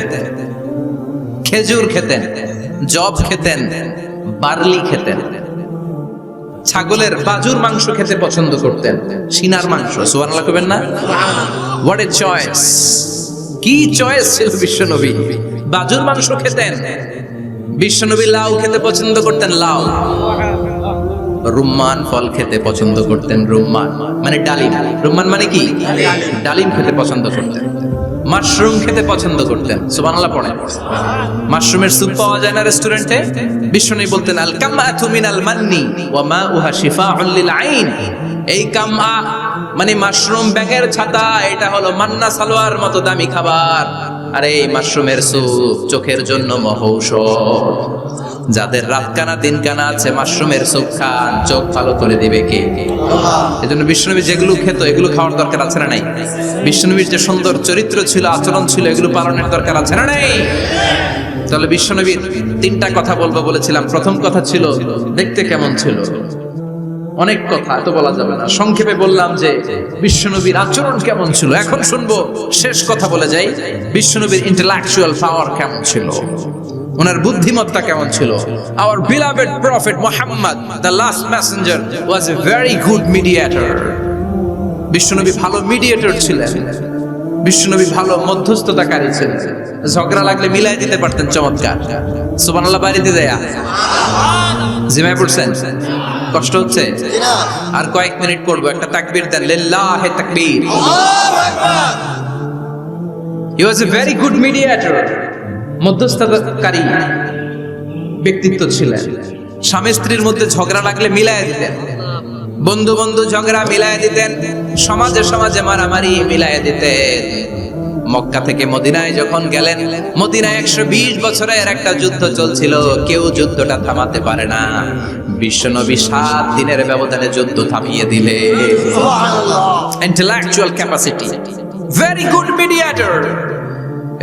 খেজুর খেতেন, জব খেতেন, বার্লি খেতেন, ছাগলের বাজুর মাংস খেতে পছন্দ করতেন, সিনার মাংস। সুবহানাল্লাহ কইবেন না? What a choice! কি চয়েস ছিল বিশ্বনবী! বাজুর মাংস খেতেন। বিশ্বনবী লাউ খেতে পছন্দ করতেন, লাউ। রুম্মান ফল খেতে পছন্দ করতেন, রুম্মান মানে ডালিম। রুম্মান মানে কি? ডালিম খেতে পছন্দ করতেন। মাশরুম খেতে পছন্দ করতেন। সুবহানাল্লাহ পড়েন। মাশরুমের স্যুপ পাওয়া যায় না রেস্টুরেন্টে? বিশ্বনবী বলতেন আল কামাতু মিনাল মান্নি ওয়া মাউহা শিফাউল লিল আইন। এই কামা মানে মাশরুম ব্যাগের ছাতা, এটা হলো মান্না সালোয়ার মতো দামি খাবার। আর এই মাশরুমের স্যুপ চোখের জন্য মহৌষধ। যাদের রাত কানা দিন কানা আছে, মাশরুমের স্যুপ খান, চোখ ভালো করে দিবে কে? এজন্য বিশ্বনবী যেগুলো খেত এগুলো খাওয়ার দরকার আছে না নাই? বিশ্বনবীর যে সুন্দর চরিত্র ছিল, আচরণ ছিল, এগুলো পালনের দরকার আছে না নাই? তাহলে বিশ্বনবীর 3টা কথা বলবো বলেছিলাম। প্রথম কথা ছিল দেখতে কেমন ছিল। অনেক কথা এত বলা যাবে না, সংক্ষেপে বললাম যে বিশ্বনবীর আচরণ কেমন ছিল। এখন শুনবো, শেষ কথা বলে যাই, বিশ্বনবীর ইন্টেলেকচুয়াল পাওয়ার কেমন ছিল, ওনার বুদ্ধিমত্তা কেমন ছিল। Our beloved prophet Muhammad, the last messenger, was a very good mediator. বিশ্বনবী ভালো মিডিয়েটর ছিলেন। বিশ্বনবী ভালো মধ্যস্থতাকারী ছিলেন। ঝগড়া লাগলে মিলাই দিতে পারতেন চমৎকার। সুবহানাল্লাহ বাড়িতে দেয়া জিমায় পড়ছেন? কষ্ট হচ্ছে? আর কয়েক মিনিট পড়বো, একটা তাকবীর দেন, লিল্লাহি তাকবীর। He was a very good mediator. মধ্যস্থতাকারী ব্যক্তিত্ব ছিলেন। স্বামী স্ত্রীর মধ্যে ঝগড়া লাগলে মিলাই দিতেন, বন্ধু বন্ধু ঝগড়া মিলাই দিতেন, সমাজে সমাজে মারামারি মিলাই দিতেন। মক্কা থেকে মদিনায় যখন গেলেন, মদিনায় 120 বছরের একটা যুদ্ধ চলছিল, কেউ যুদ্ধটা থামাতে পারে না। বিশ্বনবী 7 দিনের ব্যবধানে যুদ্ধ থামিয়ে দিলে। Intellectual capacity, very good mediator.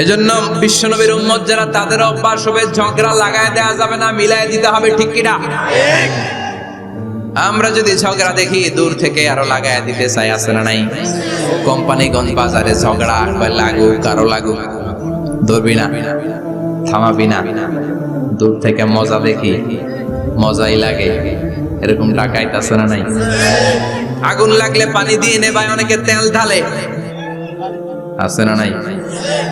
এজন্য বিশ্বনবীর উম্মত যারা, তাদের অভ্যাস হবে ঝগড়া লাগায় দেওয়া যাবে না, মিলায় দিতে হবে, ঠিক কিনা? আমরা যদি ঝগড়া দেখি দূর থেকে আরো লাগায় দিতে চাই, আছে না নাই? কোম্পানিগঞ্জ বাজারে ঝগড়া, লাগুক আরো লাগুক, ধরবি না, থামাবি না, দূর থেকে মজা দেখি, মজাই লাগে, এরকম ডাকাইত আছে না নাই? আগুন লাগলে পানি দিয়ে নেবায়, অনেকে তেল ঢালে, আছে না নাই?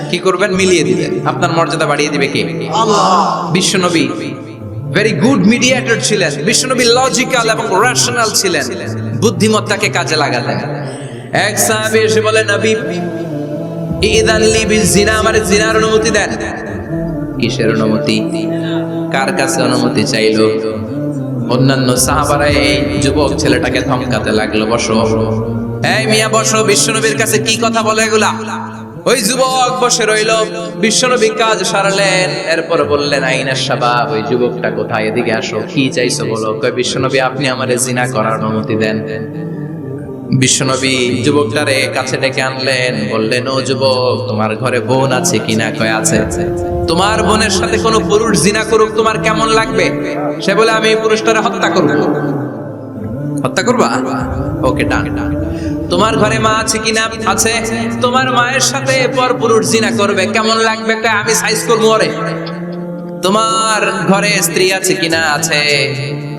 কি করবেন? মিলিয়ে দিবেন। আপনার মর্যাদা বাড়িয়ে দিবে কে? আল্লাহ। বিশ্বনবী ভেরি গুড মিডিয়েটর ছিলেন। বিশ্বনবী লজিক্যাল এবং রেশনাল ছিলেন, বুদ্ধিমত্তাকে কাজে লাগাতেন। এক সাহাবী এসে বলে, নবী ইযান লি বিজিনা, আমারে জিনার অনুমতি দেন। কিসের অনুমতি? কার কাছে অনুমতি চাইলো? অন্যান্য সাহাবারা এই যুবক ছেলেটাকে ধমকাতে লাগলো, বসো, এই মিয়া বসো, বিশ্বনবীর কাছে কি কথা বলে এগুলা? ওই যুবক বসে রইল। বিশ্বনবী কাজ সারলেন, এরপর বললেন, আইনা শাবাব, ওই যুবকটা কোথায়? এদিকে আসো, কি চাইছো বলো। কয়, বিশ্বনবী আপনি আমারে জিনা করার অনুমতি দেন। বিশ্বনবী যুবকটারে কাছে ডেকে আনলেন, বললেন, ও যুবক, তোমার ঘরে বোন আছে কিনা? কয়, আছে। তোমার বোনের সাথে কোনো পুরুষ জিনা করুক, তোমার কেমন লাগবে? সে বলে, আমি এই পুরুষটারে হত্যা করব। হত্যা করবা? ওকে, ডান। তোমার ঘরে মা আছে কিনা? আছে। তোমার মায়ের সাথে পর পুরুষ জিনা করবে, কেমন লাগবে? আমি সাইজ করবো ওরে। তোমার ঘরে স্ত্রী আছে কিনা? আছে।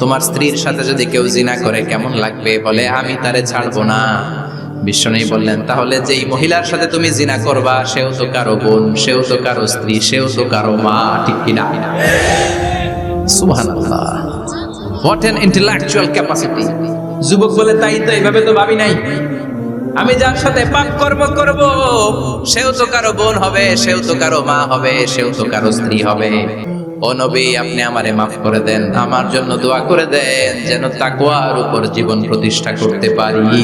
তোমার স্ত্রীর সাথে যদি কেউ জিনা করে কেমন লাগবে? বলে, আমি তারে ছাড়বো না। বিশ্বনবী বললেন, তাহলে যেই মহিলার সাথে তুমি জিনা করবা, সেও তো কারো বোন, সেও তো কারো স্ত্রী, সেও তো কারো মা, ঠিক কিনা? সুবহানাল্লাহ, হোয়াট অ্যান ইন্টেলেকচুয়াল ক্যাপাসিটি। যুবক বলে, তাই তো, এইভাবে তো ভাবি নাই। আমি যার সাথে পাপ করব সেও তো কারো বোন হবে, সেও তো কারো মা হবে, সেও তো কারো স্ত্রী হবে। ও নবী, আপনি আমারে মাফ করে দেন, আমার জন্য দোয়া করে দেন, যেন তাকওয়ার উপর জীবন প্রতিষ্ঠা করতে পারি।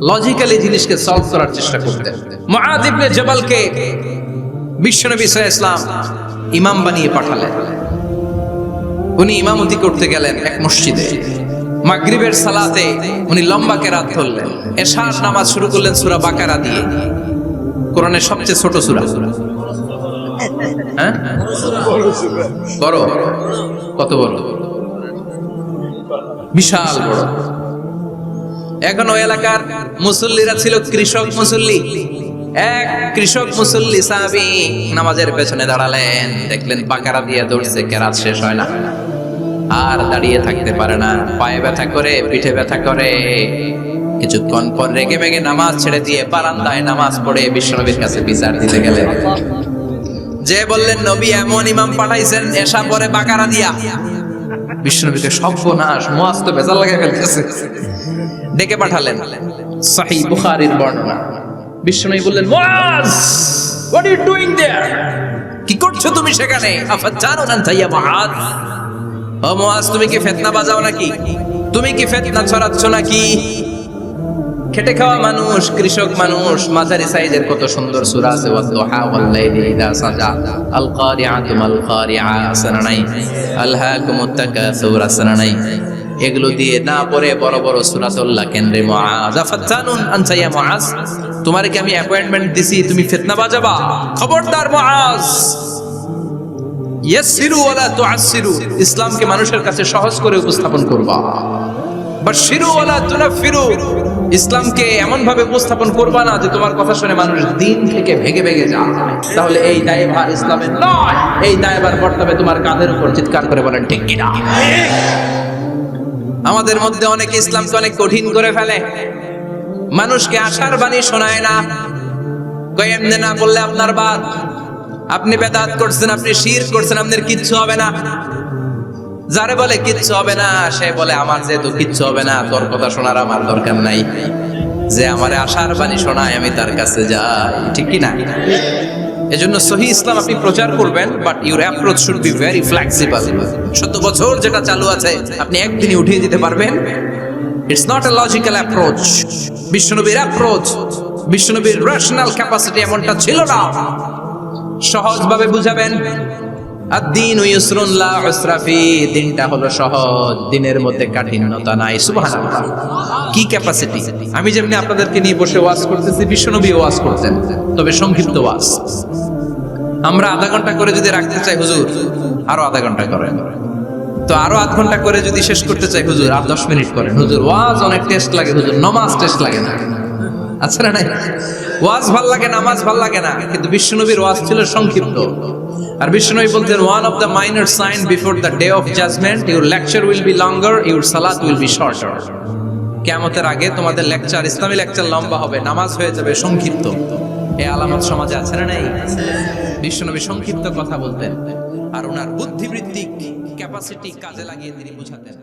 লজিক্যালি জিনিসকে সলভ করার চেষ্টা করতেন। মুআয ইবনে জাবালকে বিশ্বনবী সাল্লাল্লাহু আলাইহি ওয়াসাল্লাম ইমাম বানিয়ে পাঠালেন। উনি ইমামতি করতে গেলেন এক মসজিদে। মাগরিবের সালাতে উনি লম্বা কেরাত ধরলেন। এশার নামাজ শুরু করলেন সূরা বাকারা দিয়ে, কোরআনের সবচেয়ে ছোট সূরা। হ্যাঁ, বড়? কত বড়? বিশাল বড়। এখন ওই এলাকার মুসল্লিরা ছিল কৃষক মুসল্লি। এক কৃষক মুসল্লি সাহাবী নামাজের পেছনে দাঁড়ালেন, দেখলেন বাকারা দিয়ে দৌড়ছে, কেরাত শেষ হয় না, আর দাঁড়িয়ে থাকতে পারে না, পায়ে ব্যথা করে, পিঠে ব্যথা করে। কিছুক্ষণ পর রেগে মেগে নামাজ ছেড়ে দিয়ে বারান্দায় নামাজ পড়ে বিশ্বনবীর কাছে বিচার দিতে গেলেন। যে বললেন, নবী এমন ইমাম পাঠাইছেন এশা পরে বাকারা দিয়া। বিশ্বনবীকে সর্বনাশ, মুআয তো বেজার লাগে ফেলতেছে। ডেকে পাঠালেন, সহিহ বুখারীর বর্ণনা। বিশ্বনবী বললেন, মুআয, what are you doing there? কি করছো তুমি সেখানে? আফাজানুন আনতা ইয়া মুআয, ও মুআয, তুমি কি ফিতনা বাজাও নাকি? তুমি কি ফিতনা ছড়াচ্ছ নাকি? খেটে খাওয়া মানুষ, কৃষক মানুষ, মাঝারি সাইজের কত সুন্দর সূরা আছে, ওয়াদ-দুহা ওয়াল-লাইলি ইযা সাজা, আল-কারিআতু মাল-কারিআ, আসনা নাই, আলহাকুমুত তাকাসুর, আসনা নাই। এগুলো দিয়ে না পড়ে বড় বড় সূরাতুল্লাহ কেন্দ্রে মুআয, আফাজানুন আনতা ইয়া মুআয, তোমারে কি আমি অ্যাপয়েন্টমেন্ট দিছি তুমি ফিতনা বাজাবা? খবরদার মুআয, ইয়াসসিরু ওয়ালা তুআসসিরু, ইসলামকে মানুষের কাছে সহজ করে উপস্থাপন করবা। বাশশিরু ওয়ালা তুনাফিরু, ইসলামকে এমন ভাবে উপস্থাপন করবা না যে তোমার কথা শুনে মানুষ দিন থেকে ভেগে ভেগে যায়। তাহলে এই দায়ভার ইসলামের নয়, এই দায়ভার বর্তাবে তোমার কাঁধের উপর। চিৎকার করে বলেন ঠিক কিনা? আমাদের মধ্যে অনেকে ইসলামকে অনেক কঠিন করে ফেলে, মানুষকে আশার বাণী শোনায় না। কই এমনি না বললে আপনার বাদ, আপনি বেদাত করছেন, আপনি শিরক করছেন, আপনার কিচ্ছু হবে না। যারে বলে কিচ্ছু হবে না, সে বলে আমার যেহেতু কিচ্ছু হবে না, তোর কথা শোনার আমার দরকার নাই। যে আমারে আশার বাণী শোনায় আমি তার কাছে যাই, ঠিক কি না? এজন্য সহিহ ইসলাম আপনি প্রচার করবেন, but your approach should be very flexible. 70 বছর যেটা চালু আছে আপনি একদিনই উঠিয়ে দিতে পারবেন? It's not a logical approach. বিশ্বনবীর অ্যাপ্রোচ, বিশ্বনবীর রেশনাল ক্যাপাসিটি এমনটা ছিল না। সহজভাবে বুঝাবেন, আদ-দীনু ইউসরুন লা উসরা ফি, দিনটা হলো সহজ, দিনের মধ্যে কাঠিন্যতা নাই। সুবহানাল্লাহ, কি ক্যাপাসিটি! আমি যেমনি আপনাদেরকে নিয়ে বসে ওয়াজ করতেছি, বিশ্বনবী ওয়াজ করতেন, তবে সংক্ষিপ্ত ওয়াজ। আমরা আধা ঘন্টা করে যদি রাখতে চাই, হুজুর আরো আধা ঘন্টা করেন, তো আরো আধ ঘন্টা করে যদি শেষ করতে চাই, হুজুর আর 10 মিনিট করেন। হুজুর ওয়াজ অনেক টেস্ট লাগে, হুজুর নামাজ টেস্ট লাগে না। আচ্ছা না নাই? ওয়াজ ভাল লাগে, নামাজ ভাল লাগে না, কিন্তু বিশ্বনবীর ওয়াজ ছিল সংক্ষিপ্ত। আর বিশ্বনবী বলতেন, one of the minor sign before the day of judgment, your lecture will be longer, your salat will be shorter. কিয়ামতের আগে তোমাদের লেকচার, ইসলামী লেকচার লম্বা হবে, নামাজ হয়ে যাবে সংক্ষিপ্ত। এই আলামত সমাজে আছে না নাই? বিশ্বনবী সংক্ষিপ্ত কথা বলতেন, আর ওনার বুদ্ধিবৃত্তিক ক্যাপাসিটি কাজে লাগিয়ে তিনি বুঝাতেন।